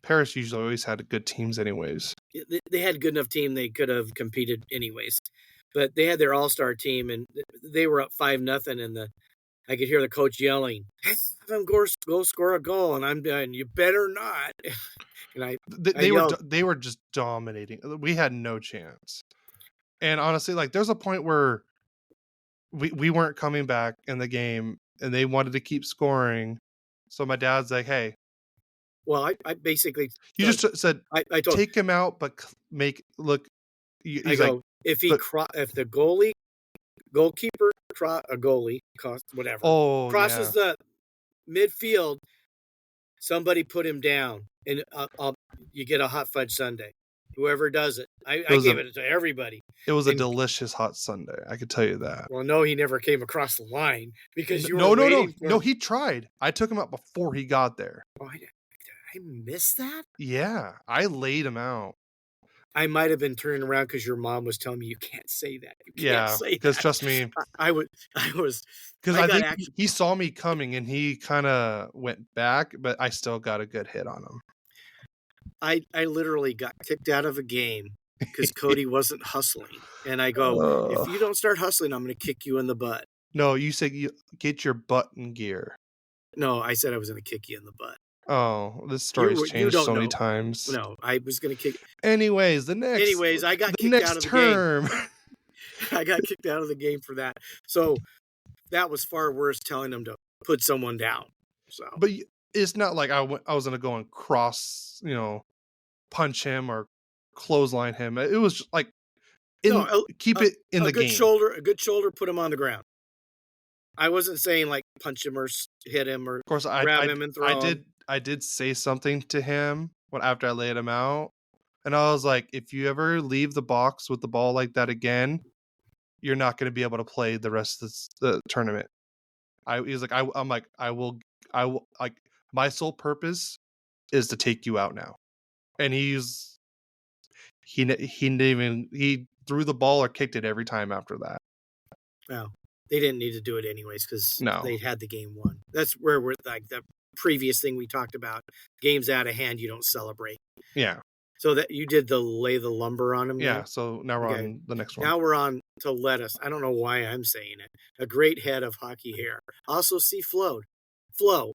Speaker 1: Paris usually always had good teams, anyways.
Speaker 2: They had a good enough team; they could have competed anyways. But they had their all-star team, and they were up 5-0. And I could hear the coach yelling, "Hey, have them go score a goal!" And I'm done. You better not. And
Speaker 1: they were just dominating. We had no chance. And honestly, like, there's a point where we weren't coming back in the game, and they wanted to keep scoring. So my dad's like, "Hey."
Speaker 2: Well, I basically...
Speaker 1: You just said,
Speaker 2: I told,
Speaker 1: take him out, but make look. He's like,
Speaker 2: if the goalkeeper, a goalie, whatever, crosses the midfield, somebody put him down, and you get a hot fudge sundae. Whoever does it, I gave it to everybody.
Speaker 1: It was a delicious hot sundae. I could tell you that.
Speaker 2: Well, no, he never came across the line because you were waiting for him.
Speaker 1: No, he tried. I took him out before he got there.
Speaker 2: Oh, I missed that?
Speaker 1: Yeah, I laid him out.
Speaker 2: I might have been turning around because your mom was telling me you can't say that. You can't say that.
Speaker 1: Because trust me,
Speaker 2: I was
Speaker 1: because I think he saw me coming and he kind of went back, but I still got a good hit on him.
Speaker 2: I literally got kicked out of a game because Cody wasn't hustling, and I go, if you don't start hustling, I'm going to kick you in the butt.
Speaker 1: No, you said you get your butt in gear.
Speaker 2: No, I said I was going to kick you in the butt.
Speaker 1: Oh, this story's changed so many times.
Speaker 2: No, I was going to kick.
Speaker 1: Anyways, I got kicked out of the game.
Speaker 2: I got kicked out of the game for that. So that was far worse, telling them to put someone down. So,
Speaker 1: but it's not like I was going to go and cross, punch him or clothesline him. It was just like, keep it in the game.
Speaker 2: A good shoulder, put him on the ground. I wasn't saying like punch him or hit him or grab him and throw him.
Speaker 1: I did say something to him after I laid him out, and I was like, if you ever leave the box with the ball like that again, you're not going to be able to play the rest of the tournament. He's like, I'm like, I will like, my sole purpose is to take you out now. And he threw the ball or kicked it every time after that.
Speaker 2: Well, they didn't need to do it anyways because they had the game won. That's where we're like the previous thing we talked about. Games out of hand, you don't celebrate.
Speaker 1: Yeah.
Speaker 2: So that you did lay the lumber on him.
Speaker 1: Yeah. So now we're on the next one.
Speaker 2: Now we're on to lettuce. I don't know why I'm saying it. A great head of hockey hair. Also see Flo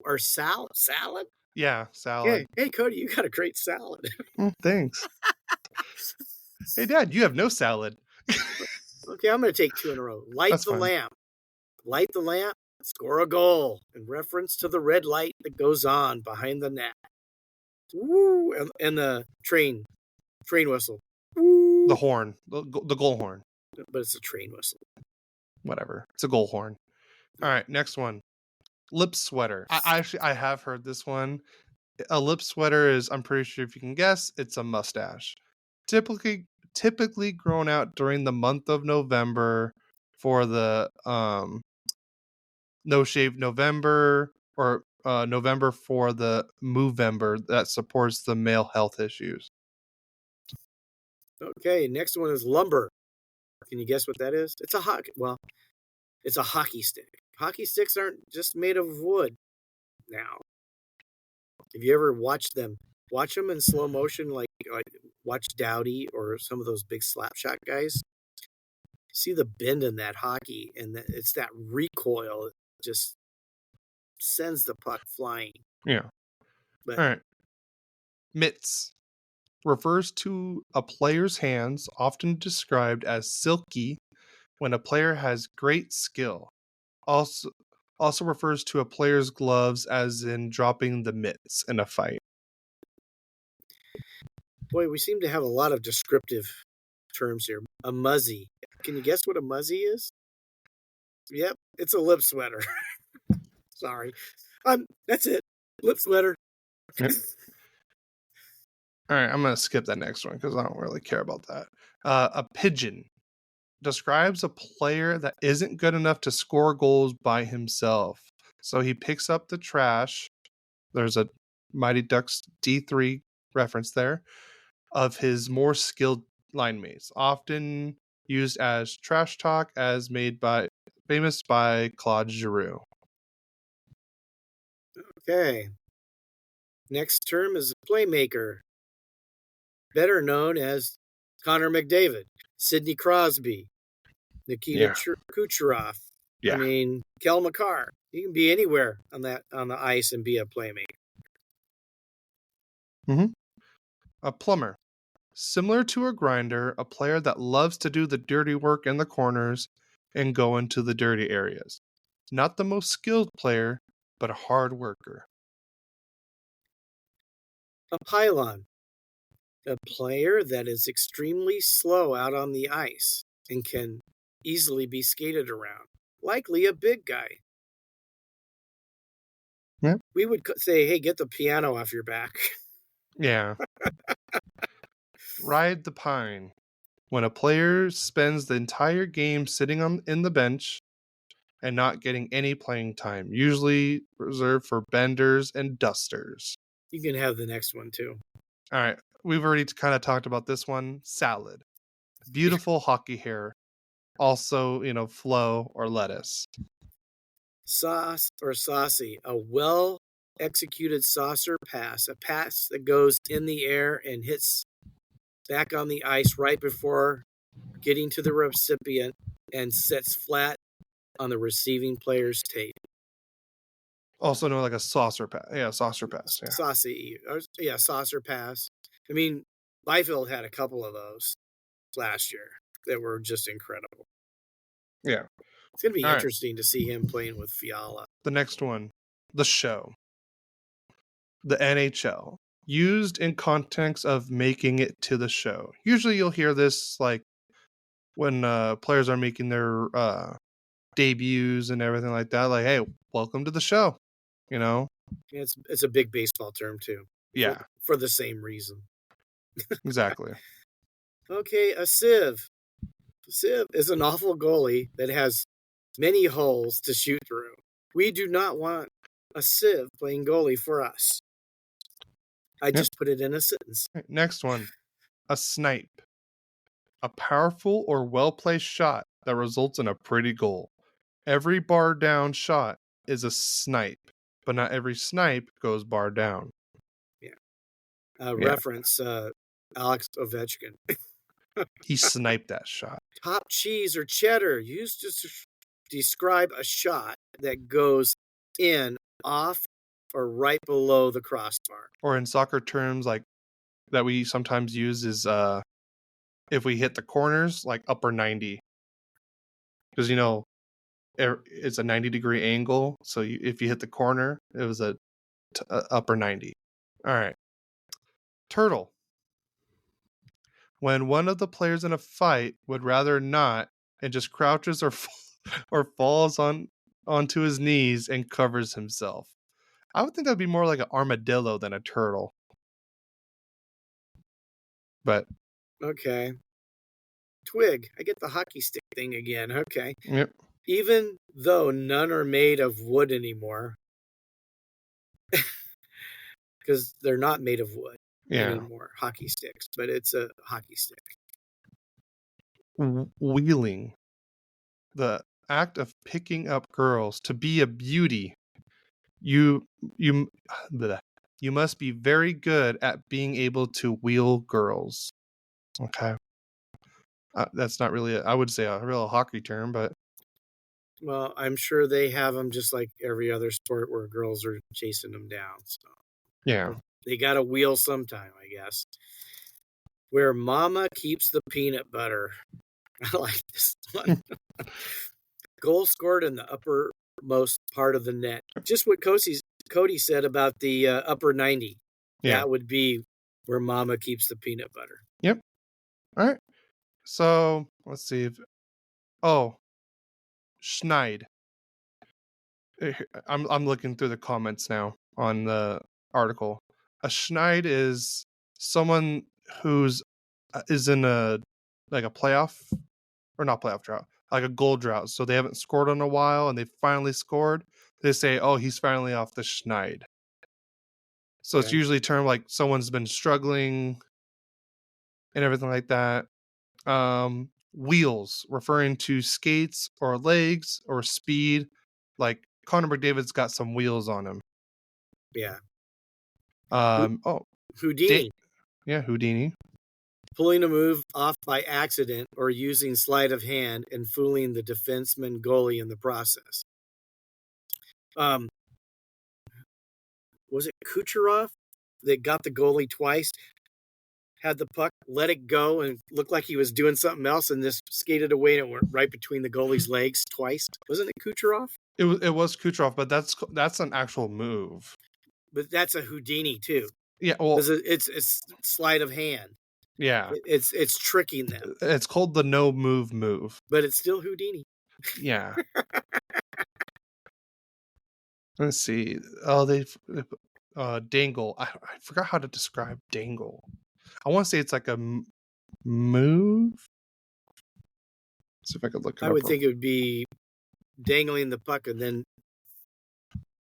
Speaker 2: or salad.
Speaker 1: Yeah, salad.
Speaker 2: Hey, Cody, you got a great salad.
Speaker 1: Thanks. Hey, Dad, you have no salad.
Speaker 2: Okay, I'm going to take 2 in a row. Light the lamp, score a goal. In reference to the red light that goes on behind the net. Woo! And the train whistle. Woo!
Speaker 1: The horn, the goal horn.
Speaker 2: But it's a train whistle.
Speaker 1: Whatever. It's a goal horn. All right, next one. Lip sweater. I have heard this one. A lip sweater is, I'm pretty sure if you can guess, it's a mustache. Typically grown out during the month of November for the No Shave November, or November for the Movember that supports the male health issues.
Speaker 2: Okay, next one is lumber. Can you guess what that is? It's a hockey stick. Hockey sticks aren't just made of wood now. Have you ever watched them? Watch them in slow motion, like watch Dowdy or some of those big slap shot guys. See the bend in that hockey, and it's that recoil that just sends the puck flying.
Speaker 1: Yeah.
Speaker 2: But
Speaker 1: All right. Mitts refers to a player's hands, often described as silky when a player has great skill. Also refers to a player's gloves, as in dropping the mitts in a fight.
Speaker 2: boy, we seem to have a lot of descriptive terms here. A muzzy. Can you guess what a muzzy is? Yep, it's a lip sweater. Sorry. That's it. Lip sweater.
Speaker 1: Yep. All right, I'm going to skip that next one because I don't really care about that. A pigeon describes a player that isn't good enough to score goals by himself. So he picks up the trash. There's a Mighty Ducks D3 reference there of his more skilled line mates, often used as trash talk, as famous by Claude Giroux.
Speaker 2: Okay. Next term is a playmaker, better known as Connor McDavid, Sidney Crosby, Nikita Kucherov.
Speaker 1: Yeah.
Speaker 2: I mean, Kel McCarr. You can be anywhere on the ice and be a playmaker.
Speaker 1: A plumber. Similar to a grinder, a player that loves to do the dirty work in the corners and go into the dirty areas. Not the most skilled player, but a hard worker.
Speaker 2: A pylon. A player that is extremely slow out on the ice and can easily be skated around. Likely a big guy.
Speaker 1: Yep.
Speaker 2: We would say, hey, get the piano off your back.
Speaker 1: Yeah. Ride the pine. When a player spends the entire game sitting in the bench and not getting any playing time, usually reserved for benders and dusters.
Speaker 2: You can have the next one too.
Speaker 1: All right. We've already kind of talked about this one. Salad. Beautiful hockey hair. Also, flow or lettuce.
Speaker 2: Sauce or saucy. A well executed saucer pass. A pass that goes in the air and hits back on the ice right before getting to the recipient and sits flat on the receiving player's tape.
Speaker 1: Also known like a saucer pass. Yeah, saucer pass. Yeah.
Speaker 2: Saucy. Yeah, saucer pass. I mean, Byfield had a couple of those last year that were just incredible.
Speaker 1: Yeah.
Speaker 2: It's going to be interesting to see him playing with Fiala.
Speaker 1: The next one, the show. The NHL. Used in context of making it to the show. Usually you'll hear this like when players are making their debuts and everything like that. Like, hey, welcome to the show.
Speaker 2: It's a big baseball term too.
Speaker 1: Yeah.
Speaker 2: For the same reason.
Speaker 1: Exactly.
Speaker 2: Okay, a sieve. A sieve is an awful goalie that has many holes to shoot through. We do not want a sieve playing goalie for us. I just put it in a sentence.
Speaker 1: Next one, a snipe. A powerful or well-placed shot that results in a pretty goal. Every bar down shot is a snipe, but not every snipe goes bar down.
Speaker 2: Yeah. Reference Alex Ovechkin.
Speaker 1: He sniped that shot.
Speaker 2: Top cheese or cheddar used to describe a shot that goes in, off, or right below the crossbar.
Speaker 1: Or in soccer terms, like that we sometimes use is if we hit the corners, like upper 90. Because, it's a 90-degree angle. So if you hit the corner, it was a upper 90. All right. Turtle. When one of the players in a fight would rather not and just crouches or falls onto his knees and covers himself. I would think that would be more like an armadillo than a turtle. But
Speaker 2: okay. Twig. I get the hockey stick thing again. Okay.
Speaker 1: Yep.
Speaker 2: Even though none are made of wood anymore, because they're not made of wood anymore, hockey sticks, but it's a hockey stick.
Speaker 1: Wheeling. The act of picking up girls. To be a beauty, you must be very good at being able to wheel girls. Okay. That's not really, I would say, a real hockey term, but...
Speaker 2: Well, I'm sure they have them just like every other sport where girls are chasing them down. So.
Speaker 1: Yeah.
Speaker 2: They got a wheel sometime, I guess. Where Mama keeps the peanut butter. I like this one. Goal scored in the uppermost part of the net. Just what Cody said about the upper 90.
Speaker 1: Yeah.
Speaker 2: That would be where Mama keeps the peanut butter.
Speaker 1: Yep. All right. So let's see if Schneid. I'm looking through the comments now on the article. A Schneid is someone who's is in a playoff, or not playoff drought, like a goal drought. So they haven't scored in a while, and they finally scored. They say, "Oh, he's finally off the Schneid." So it's usually termed like someone's been struggling and everything like that. Wheels, referring to skates or legs or speed. Like Connor McDavid's got some wheels on him.
Speaker 2: Yeah.
Speaker 1: Houdini. Houdini.
Speaker 2: Pulling a move off by accident or using sleight of hand and fooling the defenseman goalie in the process. Was it Kucherov that got the goalie twice? Had the puck, let it go, and looked like he was doing something else, and just skated away, and it went right between the goalie's legs twice. Wasn't it Kucherov?
Speaker 1: It was Kucherov, but that's an actual move.
Speaker 2: But that's a Houdini too.
Speaker 1: Yeah, well,
Speaker 2: it's sleight of hand.
Speaker 1: Yeah,
Speaker 2: it's tricking them.
Speaker 1: It's called the no move,
Speaker 2: but it's still Houdini.
Speaker 1: Yeah. Let's see. Oh, they dangle. I forgot how to describe dangle. I want to say it's like a move. Let's see if I could look it up.
Speaker 2: I would think it would be dangling the puck and then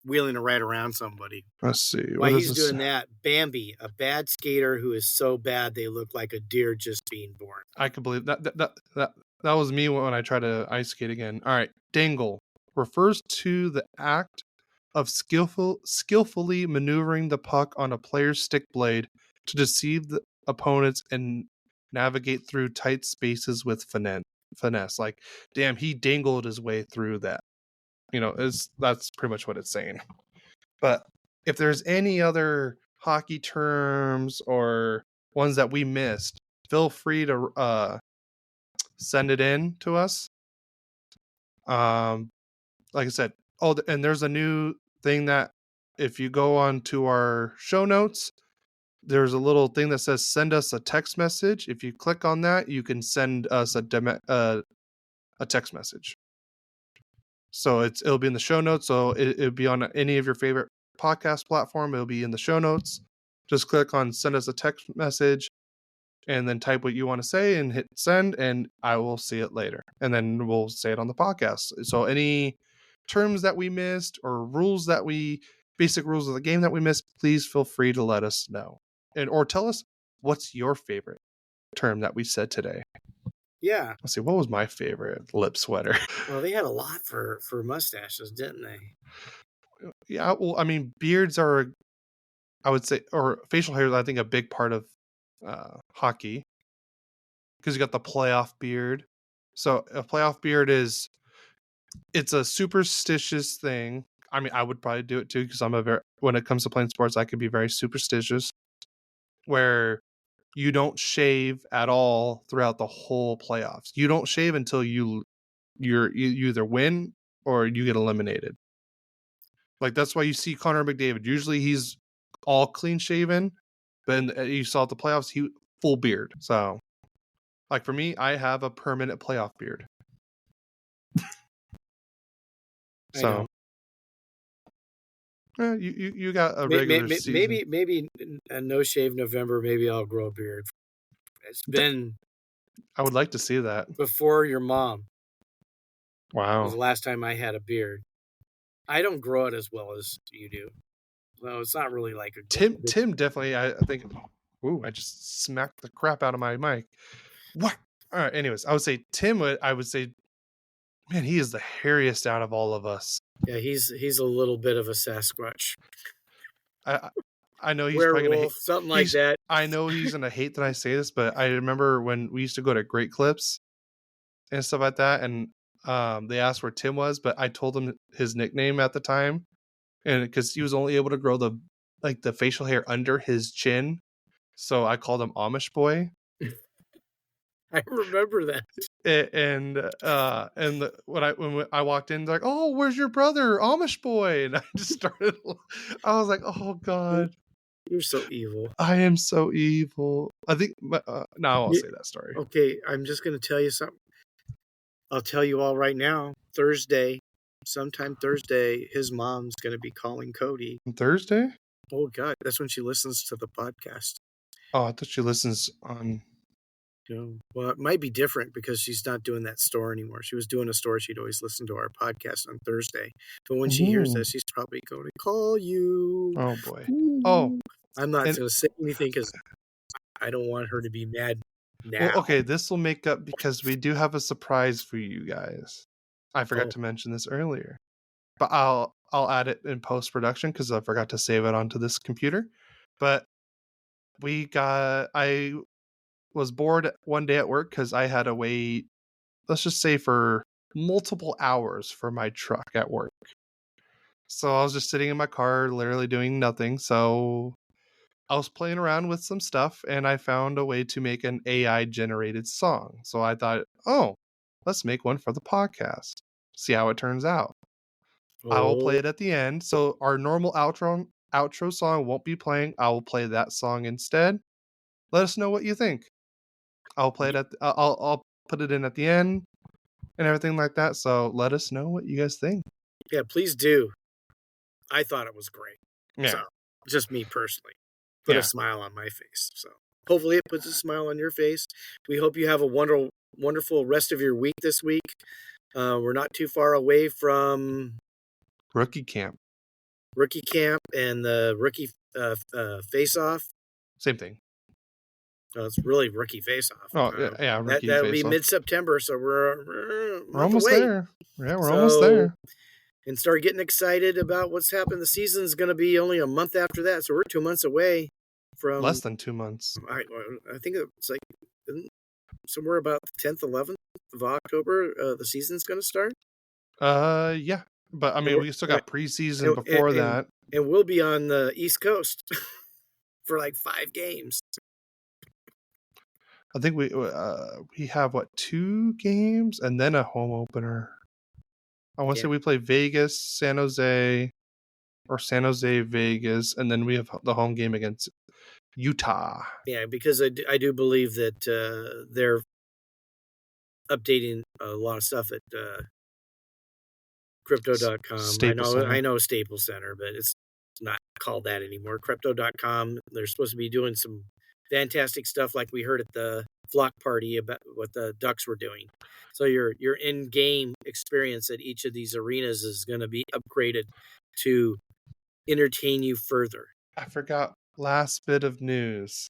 Speaker 2: wheeling it right around somebody.
Speaker 1: Let's see.
Speaker 2: Why he's doing that? Bambi, a bad skater who is so bad they look like a deer just being born.
Speaker 1: I could believe that was me when I tried to ice skate again. All right. Dangle refers to the act of skillfully maneuvering the puck on a player's stick blade to deceive the opponents and navigate through tight spaces with finesse. Like, damn, he dangled his way through that. That's pretty much what it's saying. But if there's any other hockey terms or ones that we missed, feel free to send it in to us. Like I said, and there's a new thing that if you go on to our show notes, there's a little thing that says send us a text message. If you click on that, you can send us a text message. So it'll be in the show notes. So it'll be on any of your favorite podcast platform. It'll be in the show notes. Just click on send us a text message and then type what you want to say and hit send, and I will see it later. And then we'll say it on the podcast. So any terms that we missed or basic rules of the game that we missed, please feel free to let us know. Or tell us what's your favorite term that we said today.
Speaker 2: Yeah.
Speaker 1: Let's see, what was my favorite? Lip sweater.
Speaker 2: Well, they had a lot for mustaches, didn't they?
Speaker 1: Yeah, well, I mean, beards are, I would say, or facial hair is, I think, a big part of hockey, because you got the playoff beard. So a playoff beard it's a superstitious thing. I mean, I would probably do it too, because when it comes to playing sports, I can be very superstitious, where you don't shave at all throughout the whole playoffs. You don't shave until you either win or you get eliminated. Like, that's why you see Connor McDavid. Usually he's all clean shaven, but you saw at the playoffs, he full beard. So, like, for me, I have a permanent playoff beard. So, you got a regular season.
Speaker 2: Maybe a no shave November. Maybe I'll grow a beard. It's been.
Speaker 1: I would like to see that.
Speaker 2: Before your mom.
Speaker 1: Wow.
Speaker 2: Was the last time I had a beard. I don't grow it as well as you do. Well, it's not really like a
Speaker 1: Tim definitely. I think. Ooh, I just smacked the crap out of my mic. What? All right. Anyways, I would say Tim. I would say, man, he is the hairiest out of all of us.
Speaker 2: Yeah, he's a little bit of a Sasquatch.
Speaker 1: I know he's
Speaker 2: Werewolf,
Speaker 1: probably gonna hate
Speaker 2: something like that.
Speaker 1: I know he's gonna hate that I say this, but I remember when we used to go to Great Clips and stuff like that, and they asked where Tim was, but I told him his nickname at the time, and because he was only able to grow the like the facial hair under his chin. So I called him Amish boy.
Speaker 2: I remember that.
Speaker 1: When I walked in, like, oh, where's your brother, Amish boy? And I just started. I was like, oh god,
Speaker 2: You're so evil.
Speaker 1: I am so evil. I think. No, I won't say that story.
Speaker 2: Okay, I'm just going to tell you something. I'll tell you all right now. Sometime Thursday, his mom's going to be calling Cody.
Speaker 1: Thursday?
Speaker 2: Oh God, that's when she listens to the podcast.
Speaker 1: Oh, I thought she listens on.
Speaker 2: Well, it might be different because she's not doing that store anymore. She was doing a store. She'd always listen to our podcast on Thursday. But when she hears this, she's probably going to call you.
Speaker 1: Oh boy.
Speaker 2: Ooh.
Speaker 1: Oh,
Speaker 2: I'm not going to say anything because I don't want her to be mad now.
Speaker 1: Well, okay, this will make up because we do have a surprise for you guys. I forgot to mention this earlier, but I'll add it in post production because I forgot to save it onto this computer. But I was bored one day at work because I had to wait, let's just say, for multiple hours for my truck at work. So I was just sitting in my car, literally doing nothing. So I was playing around with some stuff and I found a way to make an AI generated song. So I thought, oh, let's make one for the podcast. See how it turns out. I will play it at the end. So our normal outro song won't be playing. I will play that song instead. Let us know what you think. I'll play it I'll put it in at the end and everything like that. So let us know what you guys think.
Speaker 2: Yeah, please do. I thought it was great.
Speaker 1: Yeah.
Speaker 2: So, just me personally. Put a smile on my face. So hopefully it puts a smile on your face. We hope you have a wonderful rest of your week this week. We're not too far away from
Speaker 1: Rookie camp
Speaker 2: and the rookie face-off.
Speaker 1: Same thing.
Speaker 2: It's really rookie face-off.
Speaker 1: Oh, yeah, rookie face-off.
Speaker 2: That'll be mid-September, so we're
Speaker 1: almost there. Yeah, we're almost there.
Speaker 2: And start getting excited about what's happened. The season's going to be only a month after that, so we're 2 months away from...
Speaker 1: Less than 2 months.
Speaker 2: I think it's like somewhere about the 10th, 11th of October, the season's going to start.
Speaker 1: Yeah. But, I mean, we still got preseason before that.
Speaker 2: And we'll be on the East Coast for like 5 games.
Speaker 1: I think we have, 2 games and then a home opener. I want to say we play Vegas, San Jose, Vegas, and then we have the home game against Utah.
Speaker 2: Yeah, because I do believe that they're updating a lot of stuff at Crypto.com. I know Staples Center, but it's not called that anymore. Crypto.com. They're supposed to be doing some fantastic stuff like we heard at the flock party about what the Ducks were doing. So your in-game experience at each of these arenas is going to be upgraded to entertain you further.
Speaker 1: I forgot last bit of news.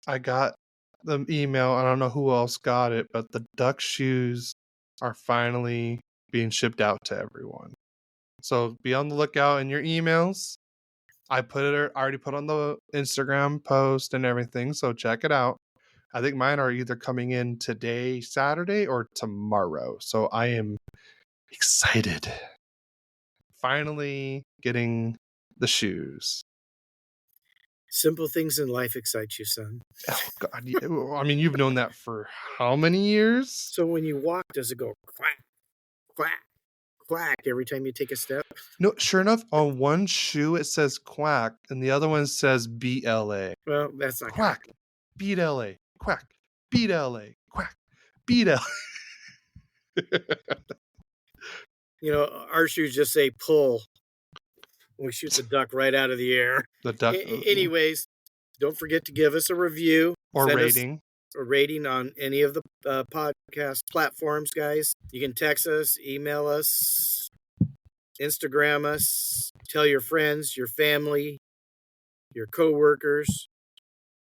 Speaker 1: I got the email. I don't know who else got it, but the Duck shoes are finally being shipped out to everyone. So be on the lookout in your emails. I already put on the Instagram post and everything, so check it out. I think mine are either coming in today, Saturday, or tomorrow. So I am excited. Finally getting the shoes.
Speaker 2: Simple things in life excite you, son.
Speaker 1: Oh, God. I mean, you've known that for how many years?
Speaker 2: So when you walk, does it go quack, quack, quack every time you take a step?
Speaker 1: No, sure enough, on one shoe it says quack, and the other one says BLA.
Speaker 2: Well, that's not
Speaker 1: quack. Beat LA. Quack. Beat LA. Quack. Beat LA.
Speaker 2: Our shoes just say pull. We shoot the duck right out of the air.
Speaker 1: The duck.
Speaker 2: Anyways, don't forget to give us a review
Speaker 1: or rating.
Speaker 2: A rating on any of the podcast platforms, guys. You can text us, email us, Instagram us, tell your friends, your family, your coworkers,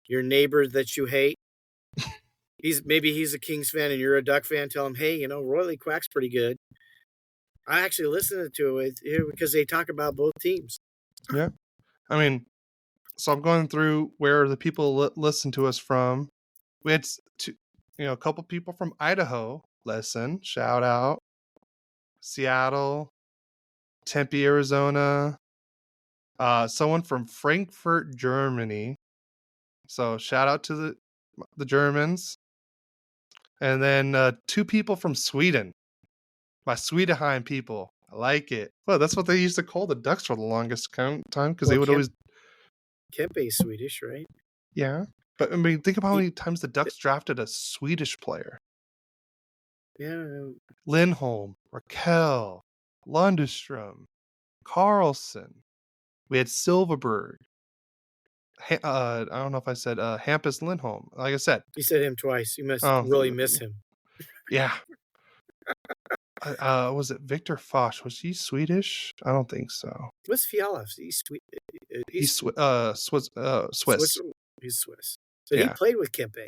Speaker 2: your neighbor that you hate. Maybe he's a Kings fan and you're a Duck fan. Tell him, hey, Royally Quack's pretty good. I actually listened to it because they talk about both teams.
Speaker 1: Yeah. I mean, so I'm going through where the people listen to us from. We had a couple people from Idaho listen. Shout out. Seattle, Tempe, Arizona, Someone from Frankfurt, Germany. So shout out to the Germans. And then 2 people from Sweden. My Swedenheim people. I like it. Well, that's what they used to call the Ducks for the longest time because they would always.
Speaker 2: Kempe's Swedish, right?
Speaker 1: Yeah. But I mean, think about how many times the Ducks drafted a Swedish player.
Speaker 2: Yeah.
Speaker 1: Lindholm, Raquel, Lundestrom, Carlson. We had Silverberg. I don't know if I said Hampus Lindholm. Like I said.
Speaker 2: You said him twice. You must really miss him.
Speaker 1: Yeah. Was it Victor Foch? Was he Swedish? I don't think so.
Speaker 2: What's Fiala? He's
Speaker 1: Swiss.
Speaker 2: He's Swiss. So he played with Kempe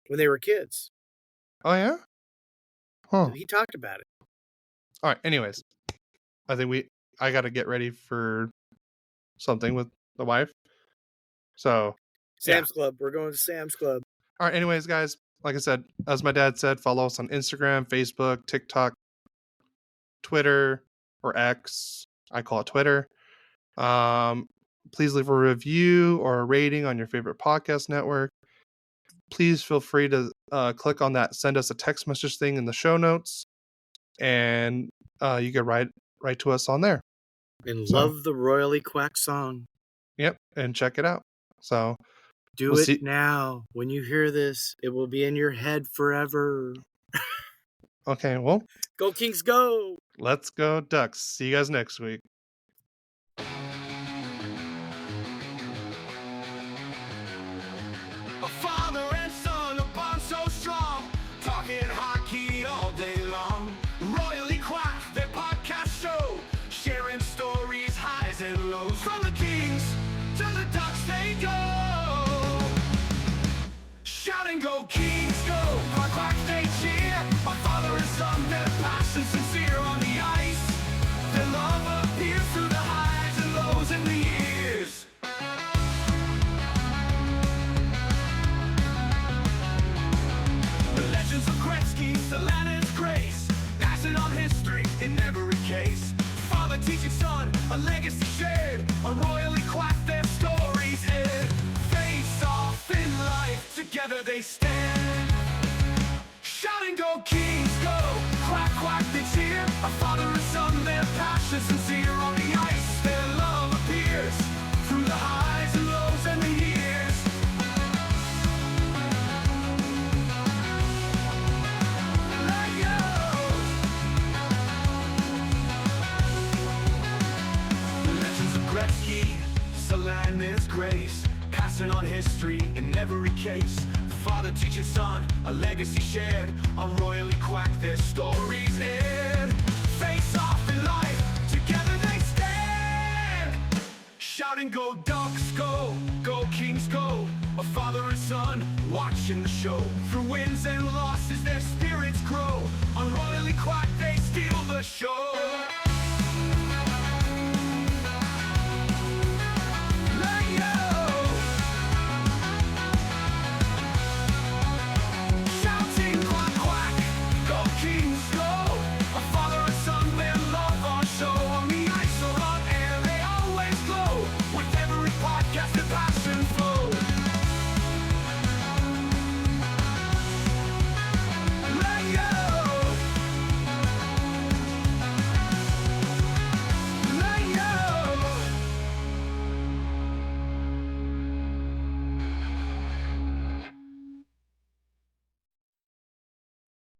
Speaker 2: when they were kids.
Speaker 1: Oh, yeah? Huh.
Speaker 2: He talked about it.
Speaker 1: All right. Anyways, I think I got to get ready for something with the wife. So
Speaker 2: Sam's Club. We're going to Sam's Club.
Speaker 1: All right. Anyways, guys, like I said, as my dad said, follow us on Instagram, Facebook, TikTok, Twitter, or X. I call it Twitter. Please leave a review or a rating on your favorite podcast network. Please feel free to click on that send us a text message thing in the show notes, and you can write to us on there.
Speaker 2: And love the Royally Quacked song.
Speaker 1: Yep, and check it out. So
Speaker 2: we'll it now. When you hear this, it will be in your head forever.
Speaker 1: Okay, well,
Speaker 2: go Kings, go!
Speaker 1: Let's go Ducks. See you guys next week.
Speaker 3: A father and son, a bond so strong, talking hockey all day long. Royally Quacked, their podcast show, sharing stories, highs and lows. From the Kings to the Ducks they go. Shout and go Kings, go! Quack, quack, they cheer. My father and son, their passion sincere on the ice. Their love appears through the highs and lows in the years. Solana's grace, passing on history in every case. Father teaching son, a legacy shared. On Royally Quacked, their stories end. Face off in life, together they stand. Shout and go Kings, go! Quack, quack, they cheer. A father and son, their passion sincere on the ice. Their love appears through the highs and lows and the years. Solana's grace, passing on history in every case. Father teaching son, a legacy shared. On Royally Quacked, their stories end. Face off in life, together they stand. Shouting go Ducks, go! Go Kings, go! A father and son, watching the show. Through wins and losses, their spirits grow. On Royally Quacked, they steal the show.